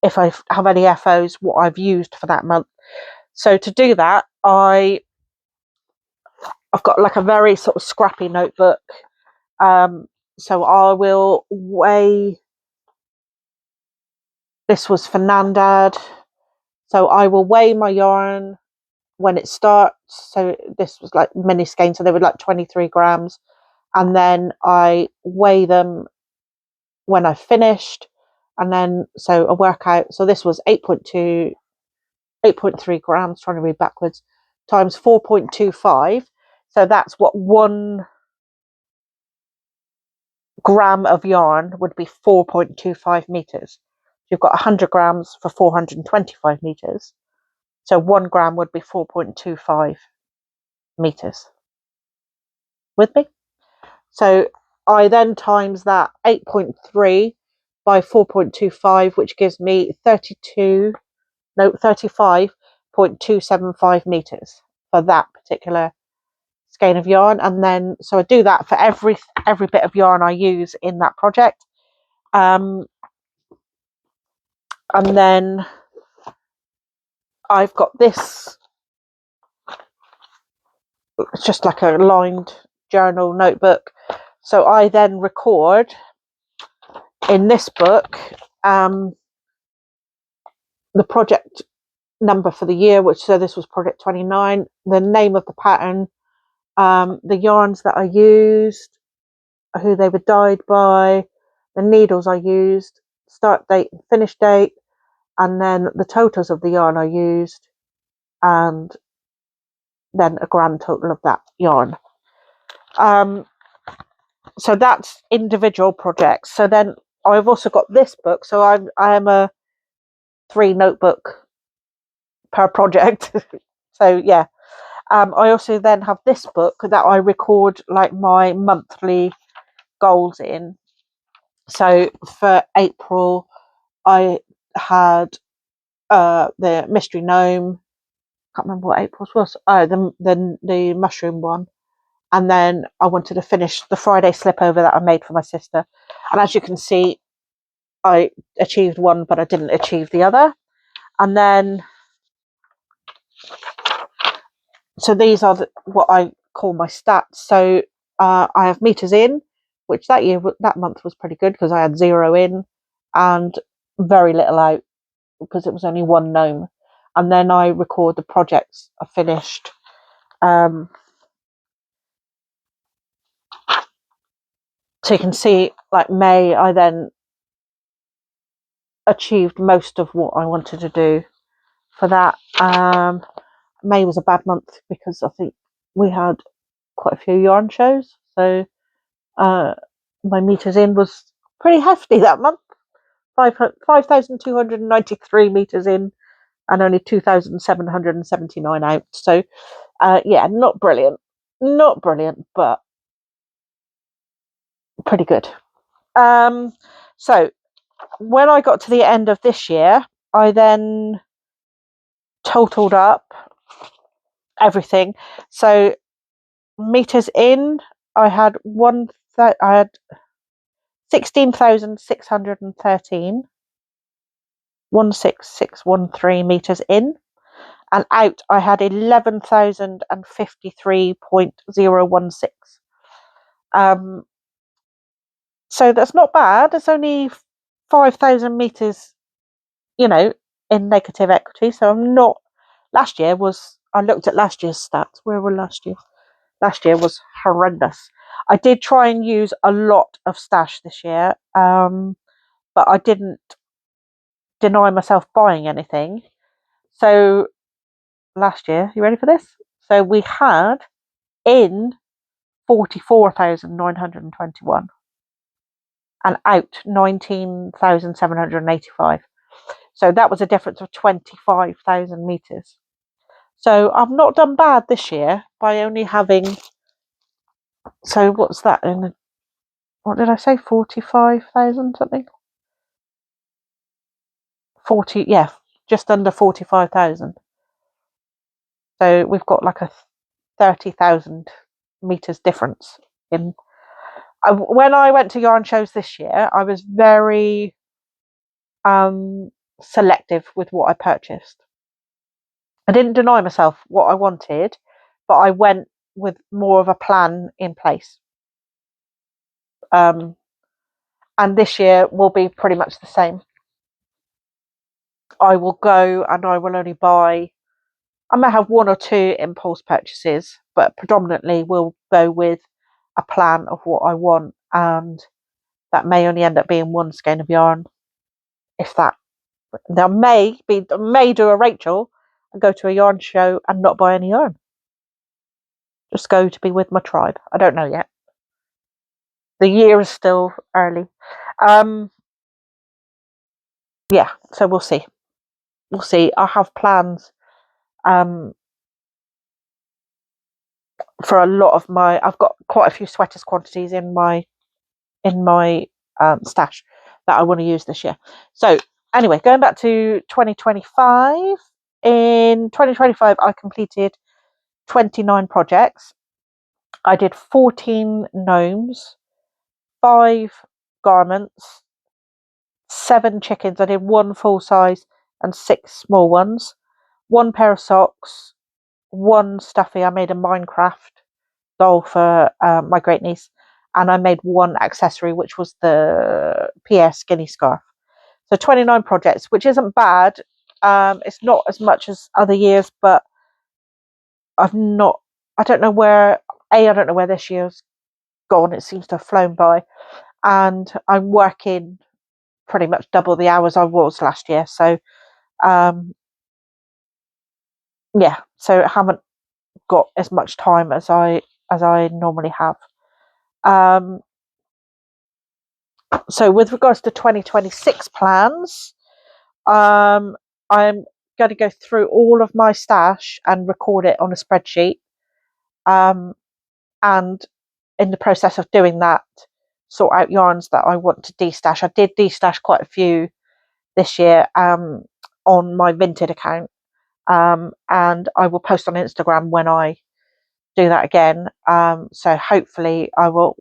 if I have any FOs, what I've used for that month. So to do that, I've got like a very sort of scrappy notebook. So I will weigh. This was for Nandad, so I will weigh my yarn when it starts. So this was like mini skein, so they were like 23 grams, and then I weigh them when I finished, and then so a workout. So this was 8.3 grams, trying to read backwards, times 4.25. So that's what 1 gram of yarn would be 4.25 meters. You've got 100 grams for 425 meters. So 1 gram would be 4.25 meters. With me? So I then times that 8.3 by 4.25, which gives me 35.275 meters for that particular skein of yarn. And then so I do that for every bit of yarn I use in that project. And then I've got this, it's just like a lined journal notebook. So I then record in this book the project number for the year, which so this was project 29, the name of the pattern, the yarns that I used, who they were dyed by, the needles I used, start date and finish date, and then the totals of the yarn I used, and then a grand total of that yarn. So that's individual projects. So then I've also got this book. So I am a 3 notebook per project. So yeah. I also then have this book that I record like my monthly goals in. So for April, I had the mystery gnome. Can't remember what April's was. Oh, the mushroom one. And then I wanted to finish the Friday slipover that I made for my sister. And as you can see, I achieved one, but I didn't achieve the other. And then, so these are what I call my stats. So I have meters in, which that month was pretty good because I had 0 in and very little out because it was only 1 gnome. And then I record the projects I finished. So you can see, like May, I then achieved most of what I wanted to do for that. May was a bad month because I think we had quite a few yarn shows. So my meters in was pretty hefty that month. 5,293 meters in and only 2,779 out. So Yeah, not brilliant. Not brilliant, but pretty good. So when I got to the end of this year, I then totaled up everything. So meters in, I had I had 16,613, 16613 meters in, and out I had 11,053.016. So that's not bad. It's only 5,000 meters, in negative equity. So I'm not. Last year was. I looked at last year's stats. Where were last year? Last year was horrendous. I did try and use a lot of stash this year, but I didn't deny myself buying anything. So last year, you ready for this? So we had in 44,921 and out 19,785. So that was a difference of 25,000 meters. So I've not done bad this year by only having. So what's that? What did I say? 45,000 something. 40, yeah, just under 45,000. So we've got like a 30,000 meters difference in. When I went to yarn shows this year, I was very selective with what I purchased. I didn't deny myself what I wanted, but I went with more of a plan in place. And this year will be pretty much the same. I will go and I will only buy. I may have one or two impulse purchases, but predominantly we'll go with a plan of what I want, and that may only end up being one skein of yarn, if that. There may do a Rachel and go to a yarn show and not buy any yarn. Just go to be with my tribe. I don't know yet. The year is still early. Yeah, so we'll see. We'll see. I have plans for a lot of my. I've got quite a few sweaters quantities in my stash that I want to use this year. So anyway, going back to 2025. In 2025, I completed 29 projects. I did 14 gnomes, 5 garments, 7 chickens. I did 1 full size and 6 small ones, 1 pair of socks, 1 stuffy. I made a Minecraft doll for my great niece, and I made 1 accessory, which was the Pierre skinny scarf. So 29 projects, which isn't bad. It's not as much as other years, but I don't know where this year's gone. It seems to have flown by, and I'm working pretty much double the hours I was last year. So yeah, so I haven't got as much time as I normally have. So with regards to 2026 plans, I'm going to go through all of my stash and record it on a spreadsheet. And in the process of doing that, sort out yarns that I want to destash. I did destash quite a few this year on my Vinted account, and I will post on Instagram when I do that again. So hopefully I'm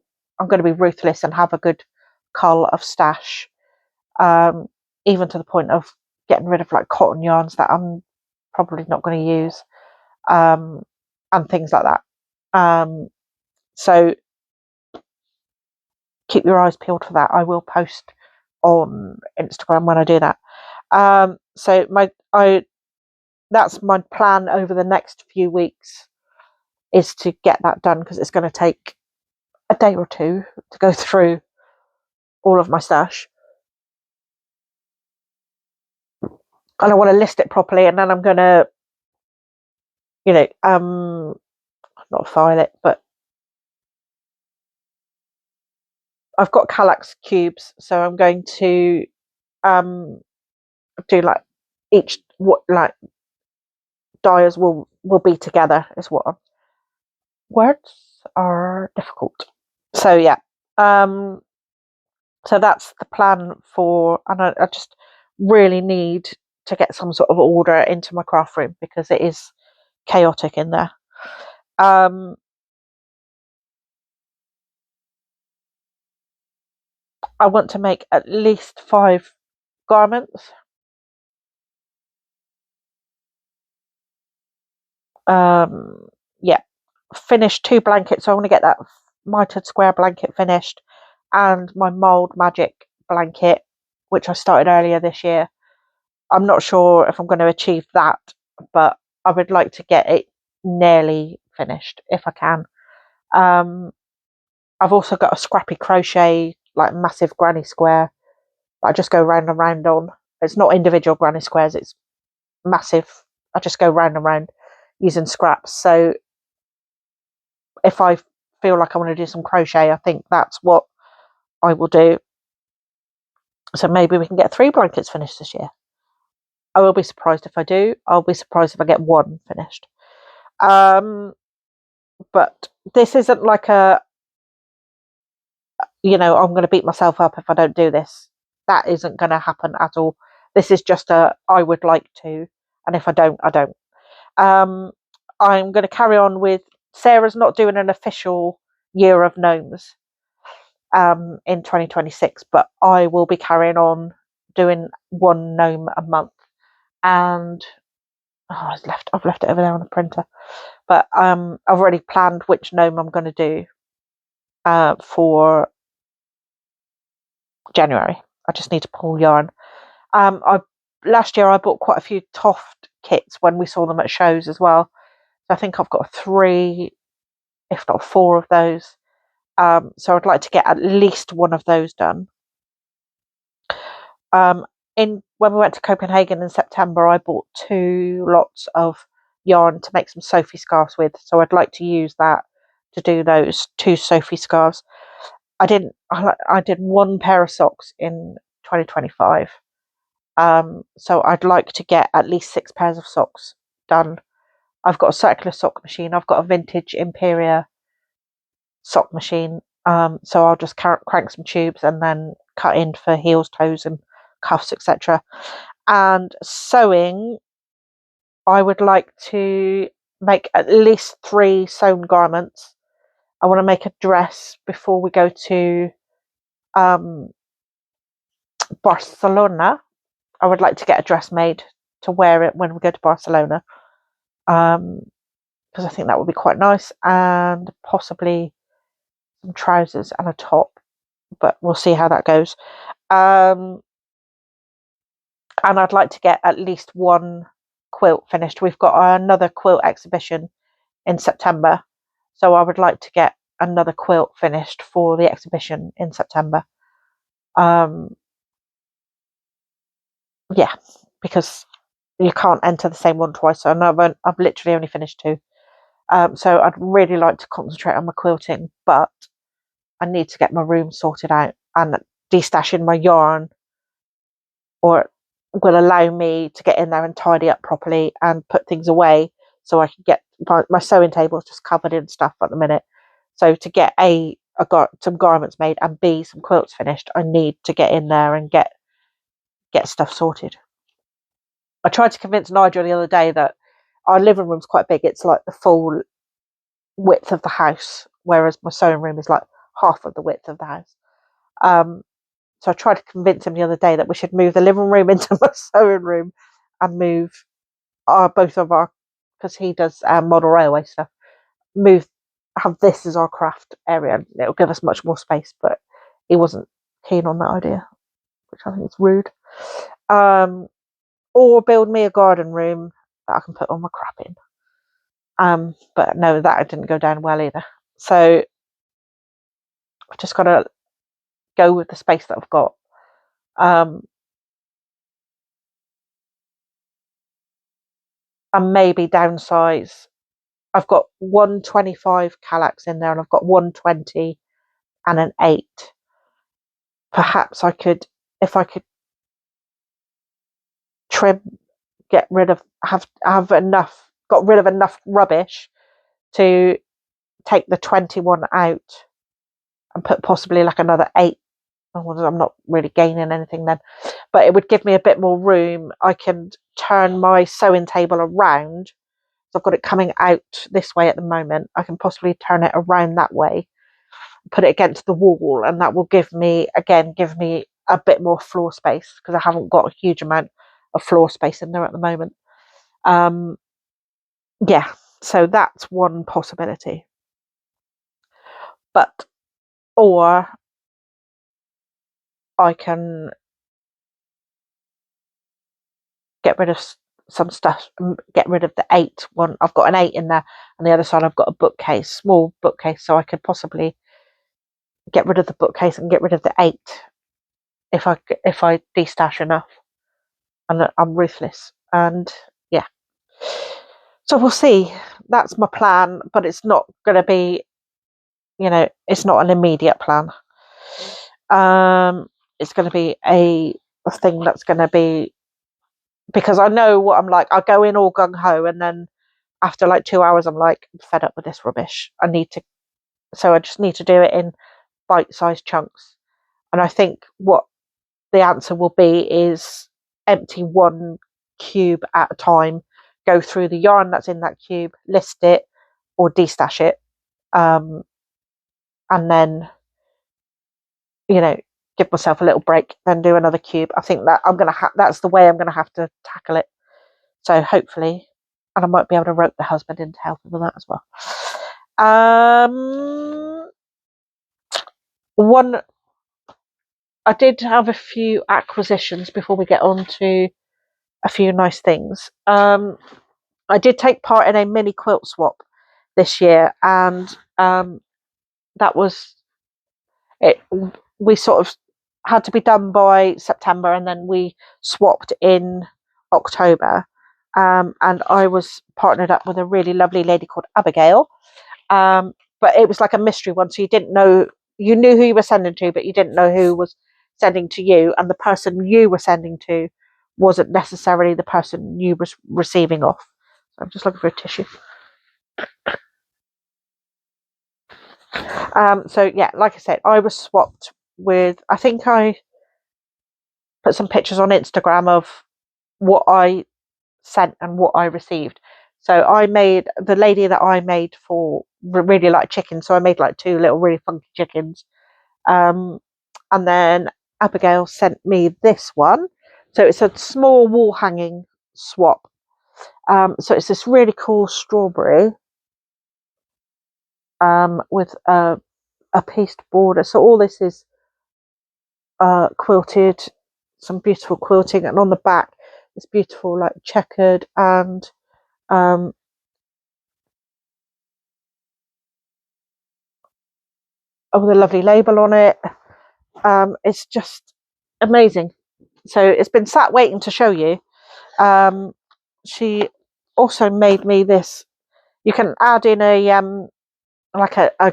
going to be ruthless and have a good cull of stash, even to the point of getting rid of like cotton yarns that I'm probably not going to use, and things like that. So keep your eyes peeled for that. I will post on Instagram when I do that. So that's my plan over the next few weeks, is to get that done, because it's going to take a day or two to go through all of my stash. And I want to list it properly, and then I'm going to, not file it, but I've got Kallax cubes, so I'm going to do like dyers will be together is what words are difficult. So yeah, so that's the plan for, and I just really need to get some sort of order into my craft room because it is chaotic in there. I want to make at least 5 garments. Yeah, finish 2 blankets. So I want to get that mitered square blanket finished and my mold magic blanket, which I started earlier this year. I'm not sure if I'm going to achieve that, but I would like to get it nearly finished if I can. I've also got a scrappy crochet, like massive granny square that I just go round and round on. It's not individual granny squares, it's massive. I just go round and round using scraps. So if I feel like I want to do some crochet, I think that's what I will do. So maybe we can get 3 blankets finished this year. I will be surprised if I do. I'll be surprised if I get 1 finished. But this isn't like a, I'm going to beat myself up if I don't do this. That isn't going to happen at all. This is just a, I would like to. And if I don't, I don't. I'm going to carry on with, Sarah's not doing an official year of gnomes in 2026, but I will be carrying on doing 1 gnome a month. And I've left it over there on the printer. But I've already planned which gnome I'm going to do for January. I just need to pull yarn. Last year I bought quite a few Toft kits when we saw them at shows as well. So I think I've got 3, if not 4 of those. So I'd like to get at least 1 of those done. When we went to Copenhagen in September, I bought 2 lots of yarn to make some Sophie scarves with. So I'd like to use that to do those 2 Sophie scarves. I did 1 pair of socks in 2025. So I'd like to get at least 6 pairs of socks done. I've got a circular sock machine. I've got a vintage Imperia sock machine. So I'll just crank some tubes and then cut in for heels, toes and cuffs, etc. And sewing, I would like to make at least 3 sewn garments. I want to make a dress before we go to Barcelona. I would like to get a dress made to wear it when we go to Barcelona, because I think that would be quite nice, and possibly some trousers and a top, but we'll see how that goes. And I'd like to get at least 1 quilt finished. We've got another quilt exhibition in September, so I would like to get another quilt finished for the exhibition in September. Yeah, because you can't enter the same one twice. So I've literally only finished 2. So I'd really like to concentrate on my quilting, but I need to get my room sorted out, and destashing my yarn or will allow me to get in there and tidy up properly and put things away so I can get my sewing table is just covered in stuff at the minute. So to get some garments made and B, some quilts finished, I need to get in there and get stuff sorted. I tried to convince Nigel the other day that our living room's quite big. It's like the full width of the house, whereas my sewing room is like half of the width of the house. So I tried to convince him the other day that we should move the living room into my sewing room and move both of our, because he does model railway stuff, have this as our craft area. It'll give us much more space, but he wasn't keen on that idea, which I think is rude. Or build me a garden room that I can put all my crap in. But no, that didn't go down well either. So I've just got to go with the space that I've got. And maybe downsize. I've got 125 Kallax in there, and I've got 120 and an 8. Perhaps I could, if I could trim, get rid of, have enough got rid of enough rubbish to take the 21 out and put possibly like another 8. I'm not really gaining anything then, but it would give me a bit more room. I can turn my sewing table around. So I've got it coming out this way at the moment. I can possibly turn it around that way, put it against the wall, and that will give me a bit more floor space, because I haven't got a huge amount of floor space in there at the moment. Yeah, so that's one possibility. But, or I can get rid of some stuff, get rid of the 8 one. I've got an 8 in there, and the other side I've got a bookcase, small bookcase, so I could possibly get rid of the bookcase and get rid of the 8 if I destash enough, and I'm ruthless. And yeah, so we'll see. That's my plan, but it's not going to be, it's not an immediate plan. It's going to be a thing that's going to be, because I know what I'm like. I go in all gung ho, and then after like 2 hours, I'm like, I'm fed up with this rubbish. So I just need to do it in bite-sized chunks. And I think what the answer will be is empty 1 cube at a time, go through the yarn that's in that cube, list it or destash it, and then give myself a little break, then do another cube. I think that that's the way I'm gonna have to tackle it. So hopefully, and I might be able to rope the husband into helping with that as well. I did have a few acquisitions before we get on to a few nice things. I did take part in a mini quilt swap this year, and that was it. We sort of had to be done by September, and then we swapped in October. And I was partnered up with a really lovely lady called Abigail. But it was like a mystery one, so you knew who you were sending to, but you didn't know who was sending to you, and the person you were sending to wasn't necessarily the person you were receiving off. So I'm just looking for a tissue. So yeah, like I said, I was swapped with, I think I put some pictures on Instagram of what I sent and what I received. So the lady that I made for really liked chicken, so I made like 2 little really funky chickens. And then Abigail sent me this one. So it's a small wall hanging swap. So it's this really cool strawberry with a pieced border. So all this is quilted, some beautiful quilting, and on the back it's beautiful like checkered and with a lovely label on it. It's just amazing. So it's been sat waiting to show you. She also made me this. You can add in a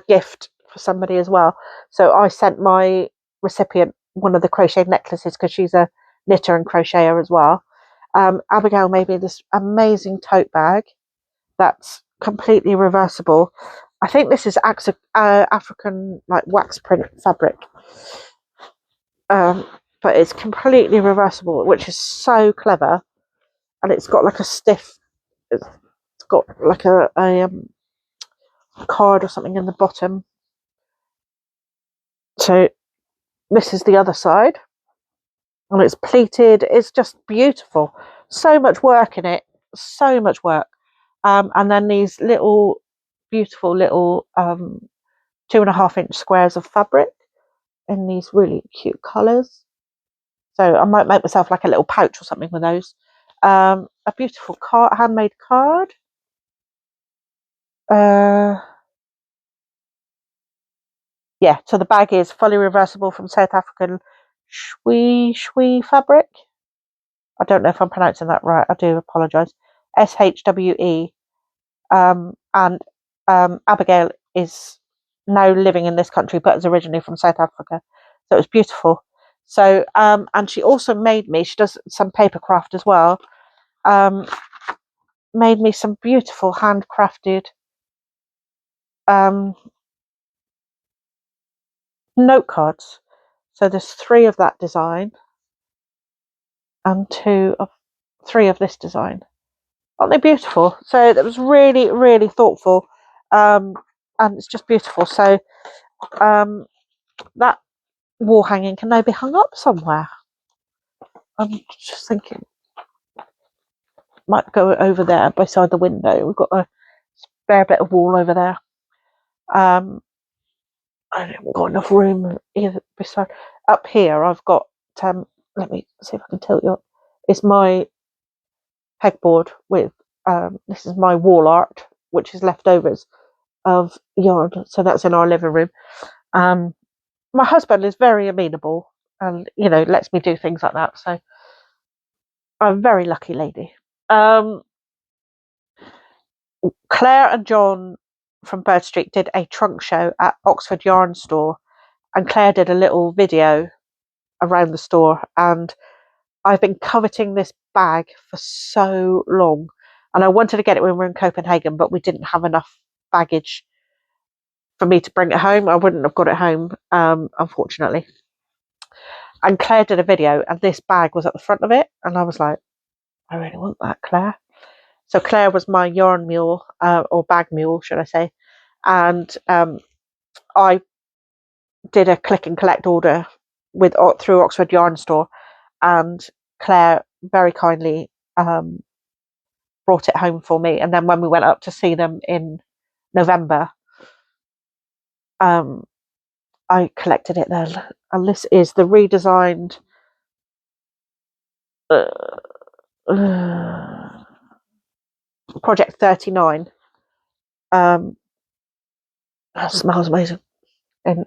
gift for somebody as well. So I sent my recipient one of the crochet necklaces, because she's a knitter and crocheter as well. Abigail made me this amazing tote bag that's completely reversible. I think this is African like wax print fabric, but it's completely reversible, which is so clever. And it's got like a stiff, it's got like a card or something in the bottom. So this is the other side, and it's pleated. It's just beautiful. So much work in it, so much work. And then these beautiful little 2.5-inch squares of fabric in these really cute colours. So I might make myself like a little pouch or something with those. A beautiful handmade card. Yeah, so the bag is fully reversible from South African Shwe fabric. I don't know if I'm pronouncing that right. I do apologise. SHWE. And Abigail is now living in this country, but is originally from South Africa. So it was beautiful. So, and she also made me, she does some paper craft as well. made me some beautiful handcrafted note cards. So there's 3 of that design and 3 of this design. Aren't they beautiful? So that was really, really thoughtful, and it's just beautiful. So that wall hanging can now be hung up somewhere. I'm just thinking, might go over there beside the window. We've got a spare bit of wall over there. I haven't got enough room either beside. Up here, I've got. Let me see if I can tilt you up. It's my pegboard with. This is my wall art, which is leftovers of yarn. So that's in our living room. My husband is very amenable, and lets me do things like that. So I'm a very lucky lady. Claire and John from Bird Street did a trunk show at Oxford Yarn Store, and Claire did a little video around the store, and I've been coveting this bag for so long, and I wanted to get it when we were in Copenhagen, but we didn't have enough baggage for me to bring it home. I wouldn't have got it home, unfortunately. And Claire did a video, and this bag was at the front of it, and I was like, I really want that, Claire. So Claire was my yarn mule, or bag mule, should I say. And I did a click and collect order through Oxford Yarn Store, and Claire very kindly brought it home for me. And then when we went up to see them in November, I collected it there. And this is the redesigned Project 39. That smells amazing. And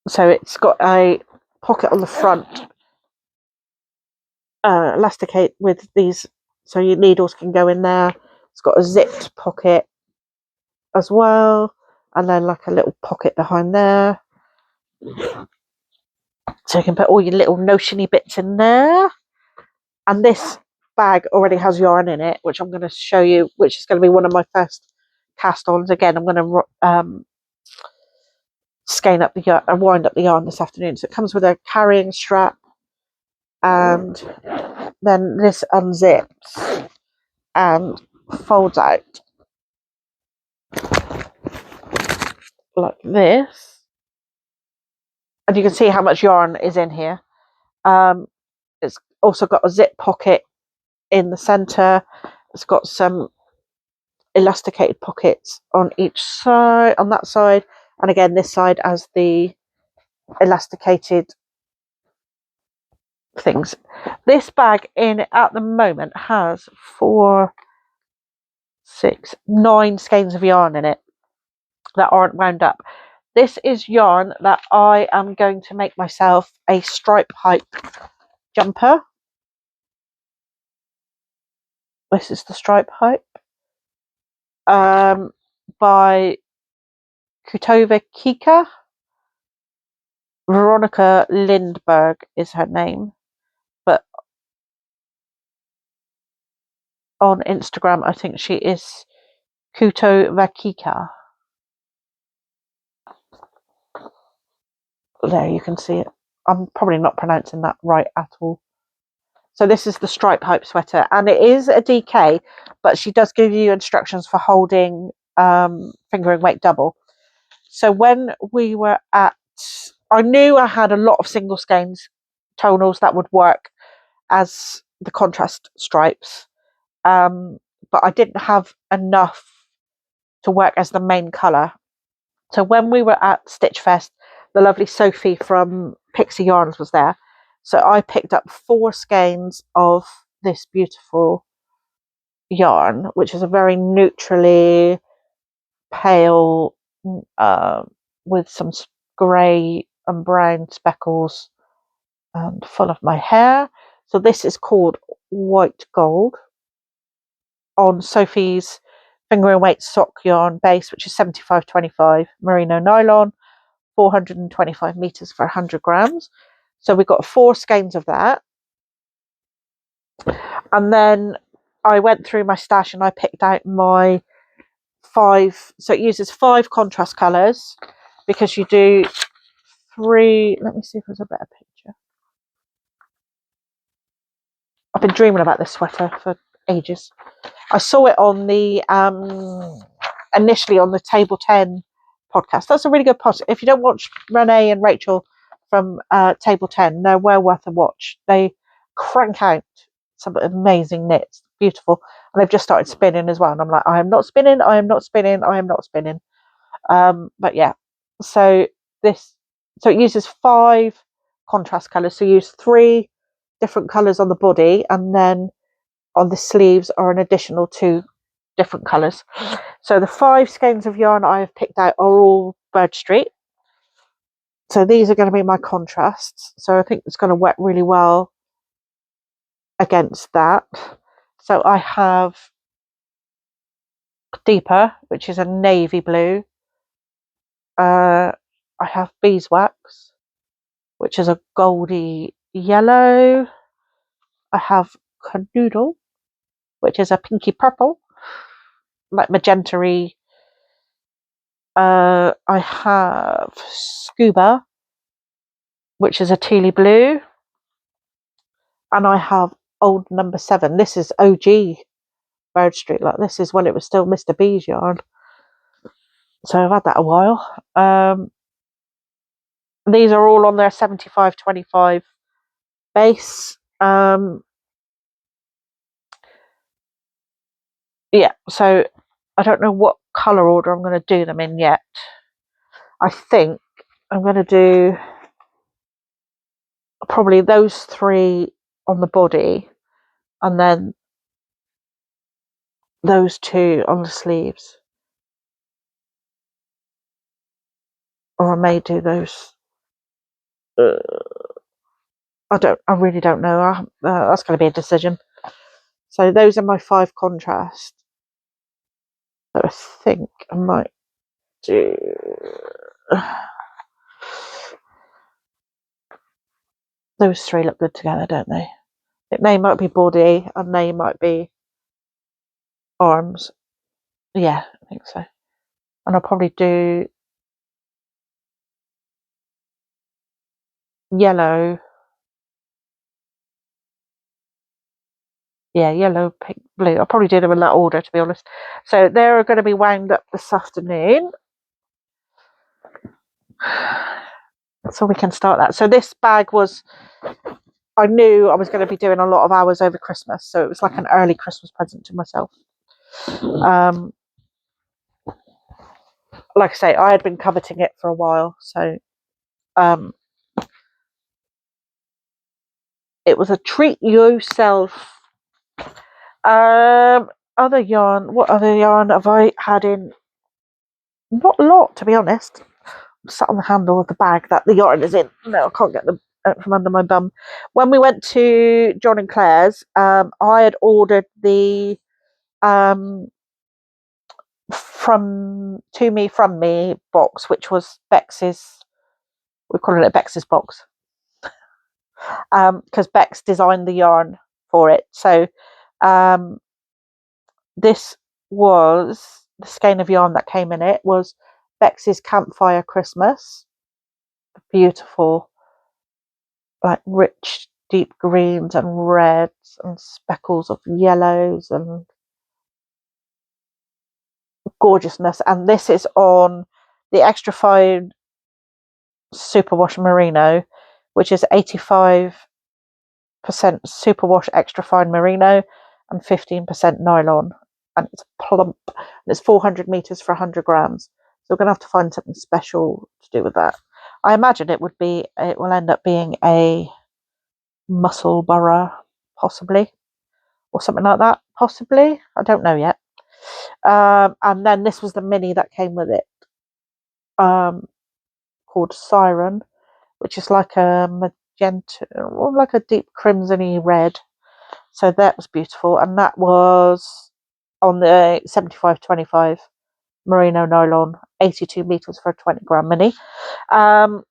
so it's got a pocket on the front, elasticate with these, so your needles can go in there. It's got a zipped pocket as well, and then like a little pocket behind there, so you can put all your little notiony bits in there. And this bag already has yarn in it, which I'm going to show you, which is going to be one of my first cast-ons. Again, I'm going to skein up the yarn, wind up the yarn this afternoon. So it comes with a carrying strap, and then this unzips and folds out like this, and you can see how much yarn is in here. It's also got a zip pocket in the center. It's got some elasticated pockets on each side, on that side, and again this side as the elasticated things. This bag in at the moment has 4, 6, 9 skeins of yarn in it that aren't wound up. This is yarn that I am going to make myself a stripe hype jumper. This is the stripe hype by Kutova Kika. Veronica Lindberg is her name, but on Instagram I think she is Kutova Kika. There, you can see it. I'm probably not pronouncing that right at all. So this is the stripe hype sweater, and it is a DK, but she does give you instructions for holding fingering weight double. So when we were at, I knew I had a lot of single skeins tonals that would work as the contrast stripes, but I didn't have enough to work as the main colour. So when we were at Stitch Fest, the lovely Sophie from Pixie Yarns was there. So I picked up 4 skeins of this beautiful yarn, which is a very neutrally pale, with some grey and brown speckles, and full of my hair. So this is called White Gold on Sophie's finger and weight sock yarn base, which is 75/25 merino nylon, 425 meters for 100 grams. So we got 4 skeins of that, and then I went through my stash and I picked out my 5. So it uses 5 contrast colours, because you do 3. Let me see if there's a better picture. I've been dreaming about this sweater for ages. I saw it on the initially on the Table 10 podcast. That's a really good podcast. If you don't watch Renee and Rachel from Table 10, they're well worth a watch. They crank out some amazing knits, beautiful, and they've just started spinning as well. And I'm like, I am not spinning, I am not spinning, I am not spinning. But yeah, so it uses 5 contrast colours. So you use 3 different colours on the body, and then on the sleeves are an additional 2 different colours. So the 5 skeins of yarn I have picked out are all Bird Street. So these are going to be my contrasts. So I think it's going to work really well against that. So I have Deeper, which is a navy blue. I have Beeswax, which is a goldy yellow. I have Canoodle, which is a pinky purple, like magenta-y. I have Scuba, which is a tealy blue, and I have Old Number 7. This is OG Bird Street. Like, this is when it was still Mr. B's yarn. So I've had that a while. These are all on their 75-25 base. Yeah, so I don't know what colour order I'm going to do them in yet. I think I'm going to do probably those 3 on the body, and then those 2 on the sleeves. Or I may do those. I really don't know. That's going to be a decision. So those are my 5 contrasts that I think I might do. Those 3 look good together, don't they? They might be body and they might be arms. Yeah, I think so. And I'll probably do yellow. Yeah, yellow, pink, blue. I'll probably do them in that order, to be honest. So they're going to be wound up this afternoon. So we can start that. So this bag was, I knew I was going to be doing a lot of hours over Christmas. So it was like an early Christmas present to myself. Like I say, I had been coveting it for a while. So it was a treat yourself. Other yarn. What other yarn have I had in? Not a lot, to be honest. I'm sat on the handle of the bag that the yarn is in. No, I can't get them from under my bum. When we went to John and Claire's, I had ordered the from me box, which was Bex's. We're calling it Bex's box because Bex designed the yarn for it. So this was the skein of yarn that came in it was Bex's Campfire Christmas. Beautiful, like rich deep greens and reds and speckles of yellows and gorgeousness. And this is on the extra fine superwash merino, which is 85% superwash extra fine merino and 15% nylon, and it's plump, and it's 400 meters for 100 grams. So we're going to have to find something special to do with that. I imagine it will end up being a muscle borough, possibly, or something like that, possibly. I don't know yet. And then this was the mini that came with it, called Siren, which is like a magenta, or like a deep crimson-y red. So that was beautiful, and that was on the 75-25 merino nylon, 82 meters for a 20 gram mini. And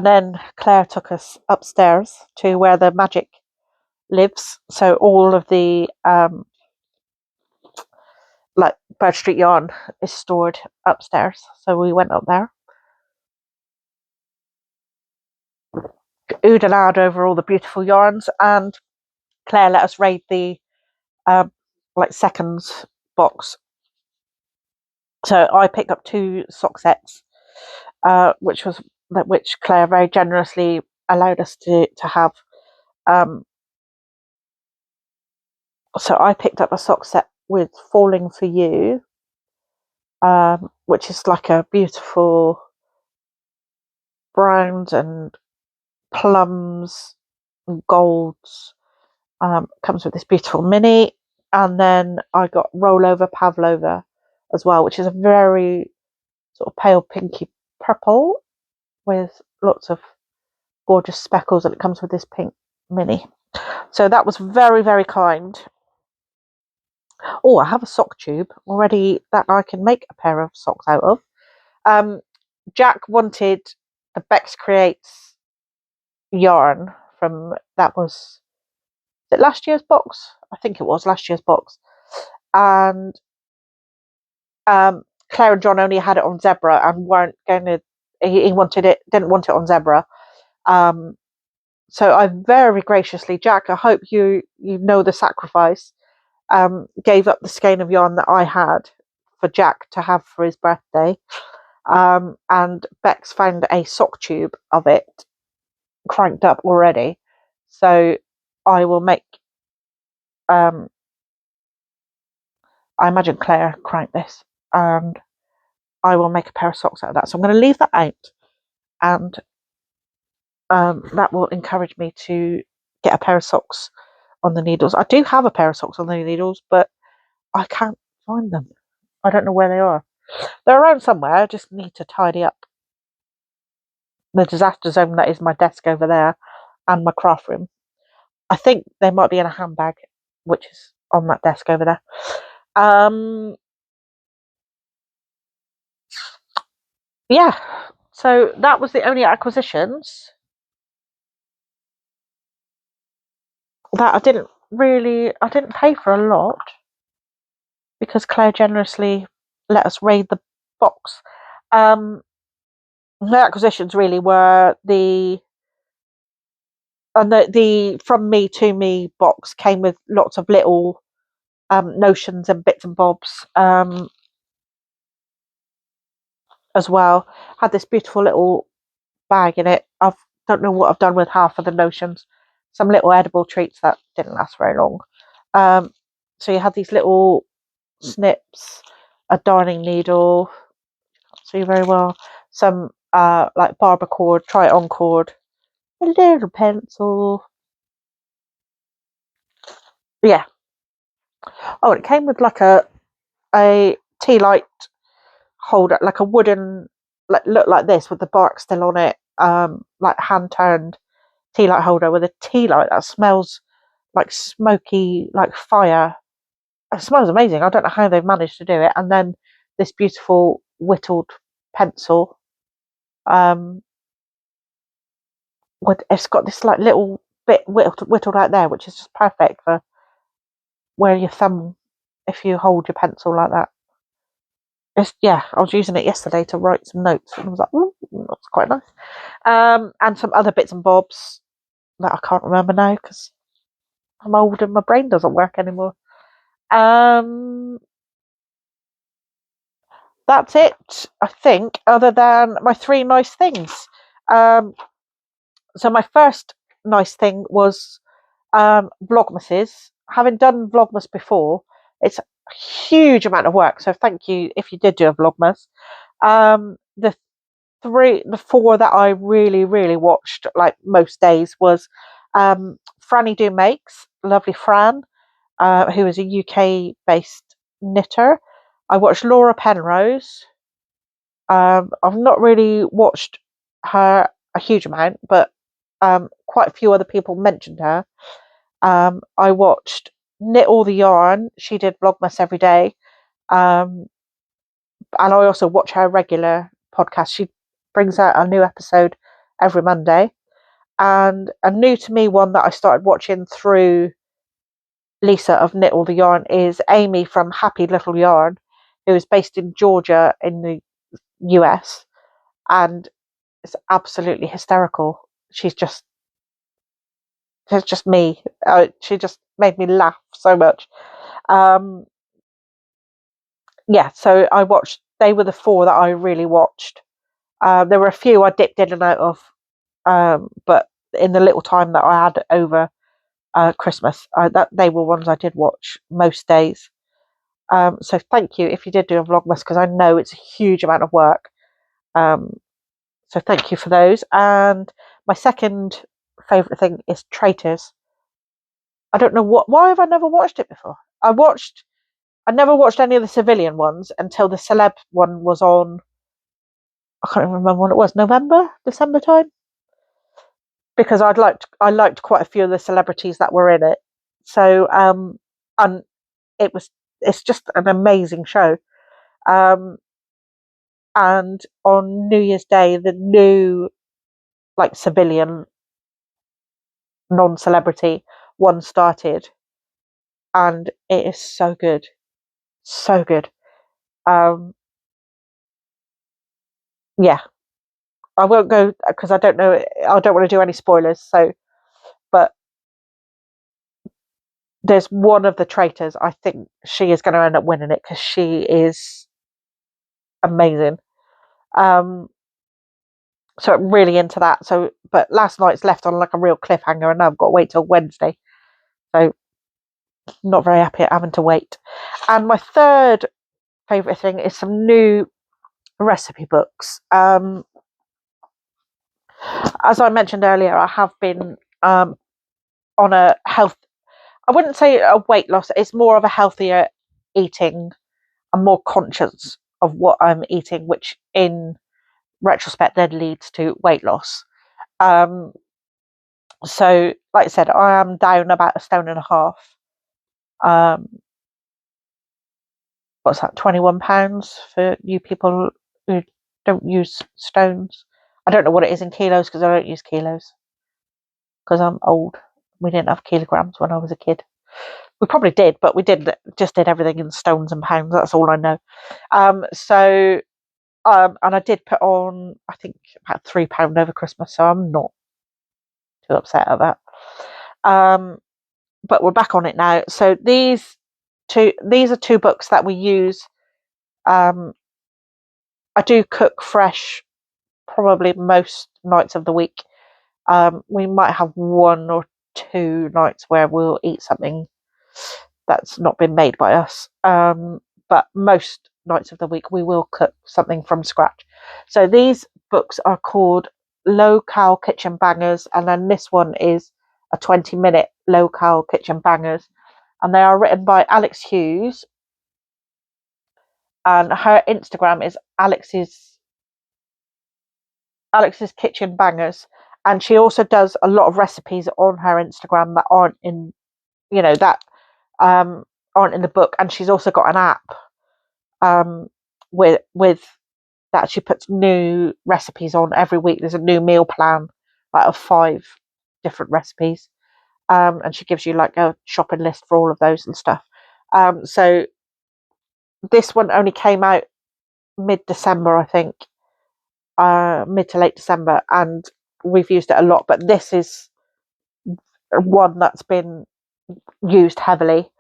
then Claire took us upstairs to where the magic lives. So all of the like Bird Street yarn is stored upstairs. So we went up there, oohed and ahhed over all the beautiful yarns, and Claire let us raid the like seconds box. So I picked up 2 sock sets, which Claire very generously allowed us to have. So I picked up a sock set with Falling for You, which is like a beautiful browns and plums and golds. Comes with this beautiful mini, and then I got Rollover Pavlova as well, which is a very sort of pale pinky purple with lots of gorgeous speckles, and it comes with this pink mini. So that was very, very kind. Oh, I have a sock tube already that I can make a pair of socks out of. Jack wanted the Bex Creates yarn from, that was it last year's box? I think it was last year's box. And Claire and John only had it on Zebra and weren't going to, he didn't want it on Zebra. So I very graciously, Jack, I hope you know the sacrifice, gave up the skein of yarn that I had for Jack to have for his birthday. And Bex found a sock tube of it cranked up already. So I will make, I imagine Claire cranked this, and I will make a pair of socks out of that. So I'm going to leave that out, and that will encourage me to get a pair of socks on the needles. I do have a pair of socks on the needles, but I can't find them. I don't know where they are. They're around somewhere. I just need to tidy up the disaster zone that is my desk over there and my craft room. I think they might be in a handbag, which is on that desk over there. Yeah, so that was the only acquisitions that I didn't pay for a lot because Claire generously let us raid the box. The acquisitions really were the From Me to Me box came with lots of little notions and bits and bobs as well. Had this beautiful little bag in it. I don't know what I've done with half of the notions. Some little edible treats that didn't last very long. So you had these little snips, a darning needle, can't see very well, some like barber cord, try it on cord, a little pencil. Yeah. Oh, it came with like a tea light holder, like a wooden, like look like this with the bark still on it, like hand turned tea light holder with a tea light that smells like smoky, like fire. It smells amazing. I don't know how they've managed to do it. And then this beautiful whittled pencil. It's got this like little bit whittled out there, which is just perfect for where your thumb, if you hold your pencil like that. I was using it yesterday to write some notes, and I was like, "Ooh, that's quite nice." And some other bits and bobs that I can't remember now because I'm old and my brain doesn't work anymore. That's it, I think, other than my 3 nice things. So my first nice thing was Vlogmases. Having done Vlogmas before, it's a huge amount of work. So thank you if you did do a Vlogmas. The 4 that I really, really watched like most days was Franny Do Makes, lovely Fran, who is a UK based knitter. I watched Laura Penrose. I've not really watched her a huge amount, but quite a few other people mentioned her. I watched Knit All the Yarn. She did Vlogmas every day. And I also watch her regular podcast. She brings out a new episode every Monday. And a new to me one that I started watching through Lisa of Knit All the Yarn is Amy from Happy Little Yarn, who is based in Georgia in the US, and it's absolutely hysterical. She's just me. She just made me laugh so much. Yeah, so I watched. They were the four that I really watched. There were a few I dipped in and out of, but in the little time that I had over Christmas, that they were ones I did watch most days. So thank you if you did do a vlogmas, because I know it's a huge amount of work. So thank you for those. And my second favourite thing is Traitors. I don't know why have I never watched it before. I never watched any of the civilian ones until the celeb one was on. I can't even remember when it was. November, December time, because I liked quite a few of the celebrities that were in it. So and it's just an amazing show. And on New Year's Day, the new like civilian non-celebrity one started, and it is so good, so good. Um, yeah, I won't go because I don't know. I don't want to do any spoilers. So, but there's one of the traitors. I think she is going to end up winning it because she is amazing. So I'm really into that. So, but last night's left on like a real cliffhanger, and now I've got to wait till Wednesday. So, not very happy at having to wait. And my third favorite thing is some new recipe books. As I mentioned earlier, I have been on a health. I wouldn't say a weight loss. It's more of a healthier eating. I'm more conscious of what I'm eating, which in retrospect then leads to weight loss. So, like I said, I am down about a stone and a half. What's that? £21 for you people who don't use stones. I don't know what it is in kilos because I don't use kilos because I'm old. We didn't have kilograms when I was a kid. We probably did, but we just did everything in stones and pounds. That's all I know. And I did put on, I think, about £3 over Christmas, so I'm not too upset at that. But we're back on it now. So these are two books that we use. I do cook fresh probably most nights of the week. We might have one or two nights where we'll eat something that's not been made by us. But most nights of the week we will cook something from scratch. So these books are called Low Cal Kitchen Bangers, and then this one is a 20-minute Low Cal Kitchen Bangers, and they are written by Alex Hughes, and her Instagram is Alex's Kitchen Bangers, and she also does a lot of recipes on her Instagram that aren't in, that aren't in the book, and she's also got an app with that she puts new recipes on every week. There's a new meal plan like of 5 different recipes, and she gives you like a shopping list for all of those and stuff. So this one only came out mid-December, I think, mid to late December, and we've used it a lot. But this is one that's been used heavily.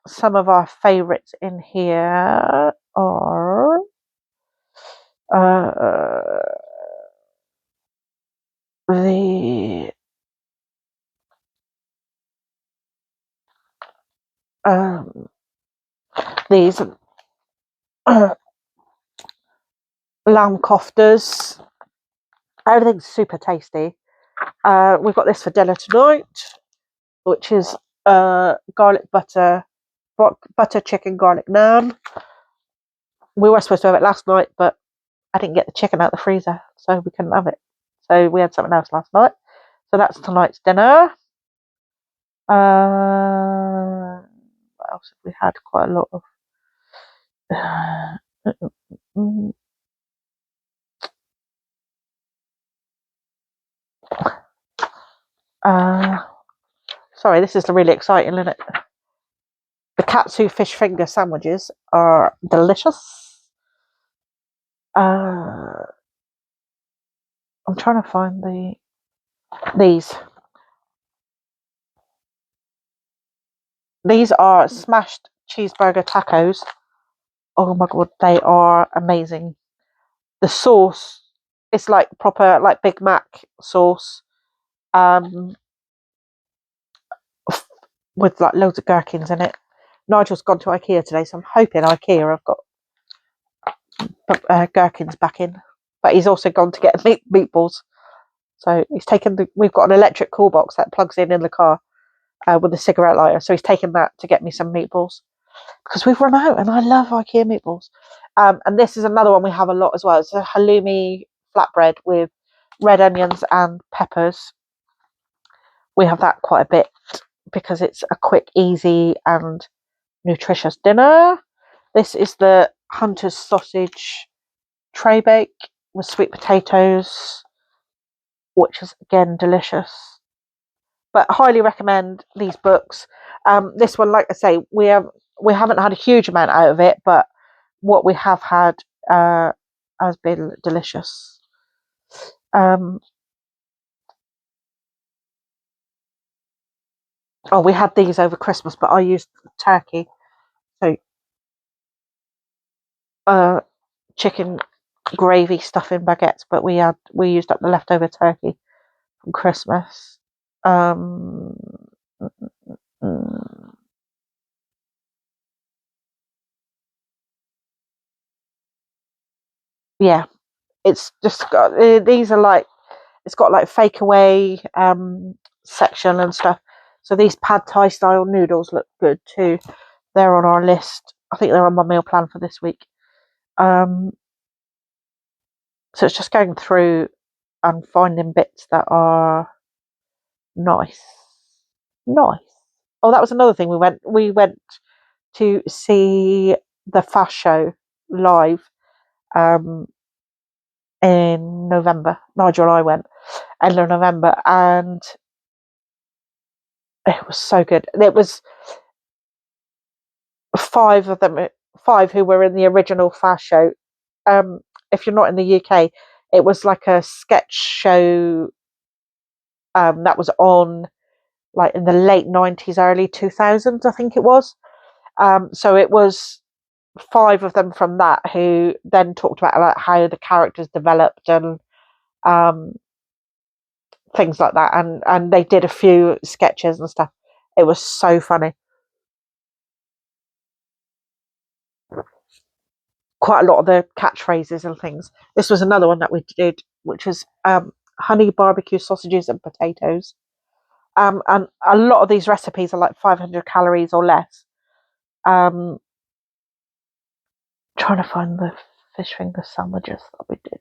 Some of our favourites in here are the these lamb koftas. Everything's super tasty. We've got this for dinner tonight, which is garlic butter chicken garlic naan. We were supposed to have it last night, but I didn't get the chicken out of the freezer, so we couldn't have it. So we had something else last night. So that's tonight's dinner. What else have we had? Quite a lot of. Sorry, this is really exciting, isn't it? The katsu fish finger sandwiches are delicious. I'm trying to find these. These are smashed cheeseburger tacos. Oh my god, they are amazing. The sauce, it's like proper like Big Mac sauce, um, with like loads of gherkins in it. Nigel's gone to IKEA today, so I'm hoping IKEA have got gherkins back in. But he's also gone to get meatballs. So he's taken we've got an electric cool box that plugs in the car with a cigarette lighter. So he's taken that to get me some meatballs because we've run out, and I love IKEA meatballs. And this is another one we have a lot as well. It's a halloumi flatbread with red onions and peppers. We have that quite a bit because it's a quick, easy, and nutritious dinner. This is the Hunter's sausage tray bake with sweet potatoes, which is again delicious. But highly recommend these books. This one, like I say, we haven't had a huge amount out of it, but what we have had has been delicious. We had these over Christmas, but I used turkey, so chicken gravy stuffing baguettes, but we used up the leftover turkey from Christmas. Um, yeah, it's just got these are like it's got like fake away section and stuff. So these pad thai style noodles look good too. They're on our list. I think they're on my meal plan for this week. So it's just going through and finding bits that are nice. Nice. Oh, that was another thing. We went to see the Fast Show live um, in November. Nigel and I went end of November, and it was so good. It was five of them, five who were in the original Fast Show. If you're not in the UK, it was like a sketch show that was on like in the late 90s, early 2000s, I think it was. So it was five of them from that who then talked about like how the characters developed and um, things like that, and they did a few sketches and stuff. It was so funny. Quite a lot of the catchphrases and things. This was another one that we did, which was honey barbecue sausages and potatoes. And a lot of these recipes are like 500 calories or less. Trying to find the fish finger sandwiches that we did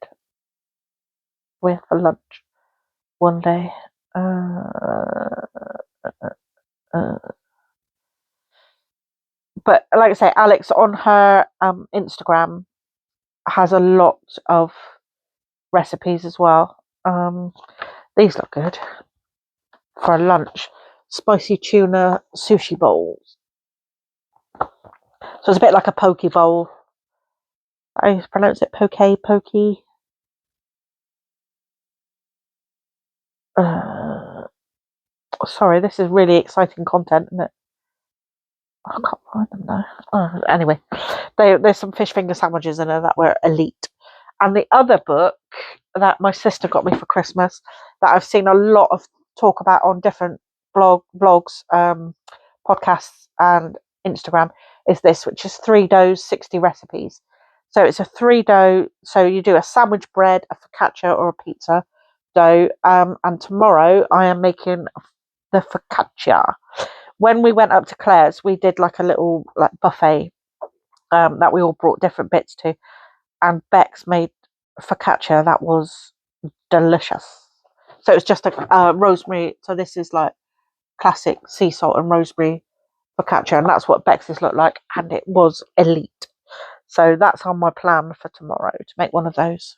with for lunch one day. Uh, but like I say, Alex on her Instagram has a lot of recipes as well. These look good for a lunch. Spicy tuna sushi bowls. So it's a bit like a poke bowl. I pronounce it pokey. Sorry, this is really exciting content, isn't it? I can't find them now. Anyway, there's some fish finger sandwiches in there that were elite. And the other book that my sister got me for Christmas that I've seen a lot of talk about on different blogs, podcasts, and Instagram is this, which is 3 doughs, 60 recipes. So it's a 3 dough. So you do a sandwich bread, a focaccia, or a pizza dough. And tomorrow I am making the focaccia. When we went up to Claire's, we did like a little like buffet that we all brought different bits to, and Bex made focaccia that was delicious. So it's just a rosemary. So this is like classic sea salt and rosemary focaccia, and that's what Bex's looked like, and it was elite. So that's on my plan for tomorrow to make one of those.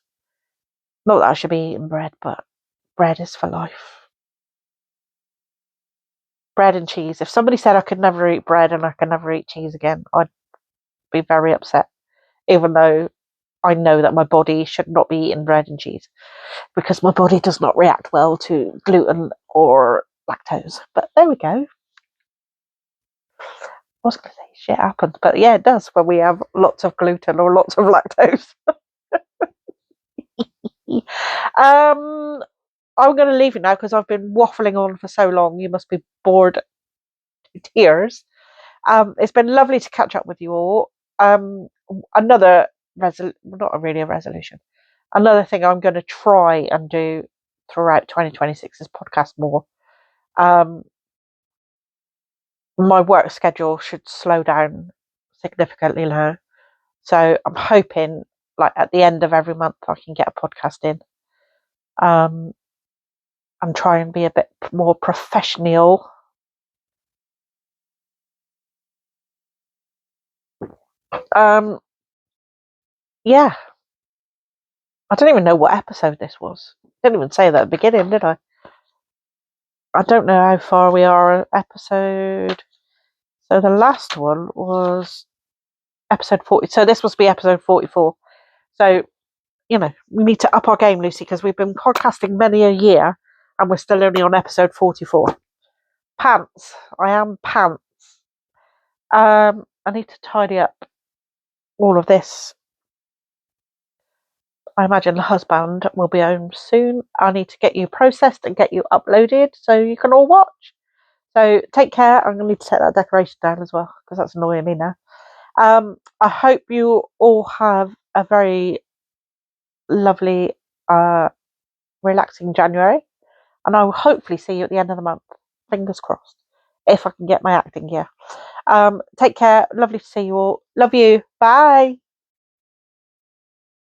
Not that I should be eating bread, but bread is for life. bread and cheese. If somebody said I could never eat bread and I could never eat cheese again, I'd be very upset, even though I know that my body should not be eating bread and cheese because my body does not react well to gluten or lactose. But there we go. I was going to say shit happens, but yeah, it does when we have lots of gluten or lots of lactose. I'm going to leave it now because I've been waffling on for so long. You must be bored to tears. It's been lovely to catch up with you all. Another not really a resolution. Another thing I'm going to try and do throughout 2026 is podcast more. My work schedule should slow down significantly now. So I'm hoping like at the end of every month I can get a podcast in. And try and be a bit more professional. Yeah. I don't even know what episode this was. Didn't even say that at the beginning, did I? I don't know how far we are episode. So the last one was episode 40. So this must be episode 44. So, we need to up our game, Lucy, because we've been podcasting many a year and we're still only on episode 44. Pants. I am pants. I need to tidy up all of this. I imagine the husband will be home soon. I need to get you processed and get you uploaded so you can all watch. So take care. I'm going to need to take that decoration down as well because that's annoying me now. I hope you all have a very lovely, relaxing January. And I will hopefully see you at the end of the month. Fingers crossed. If I can get my acting here. Take care. Lovely to see you all. Love you. Bye.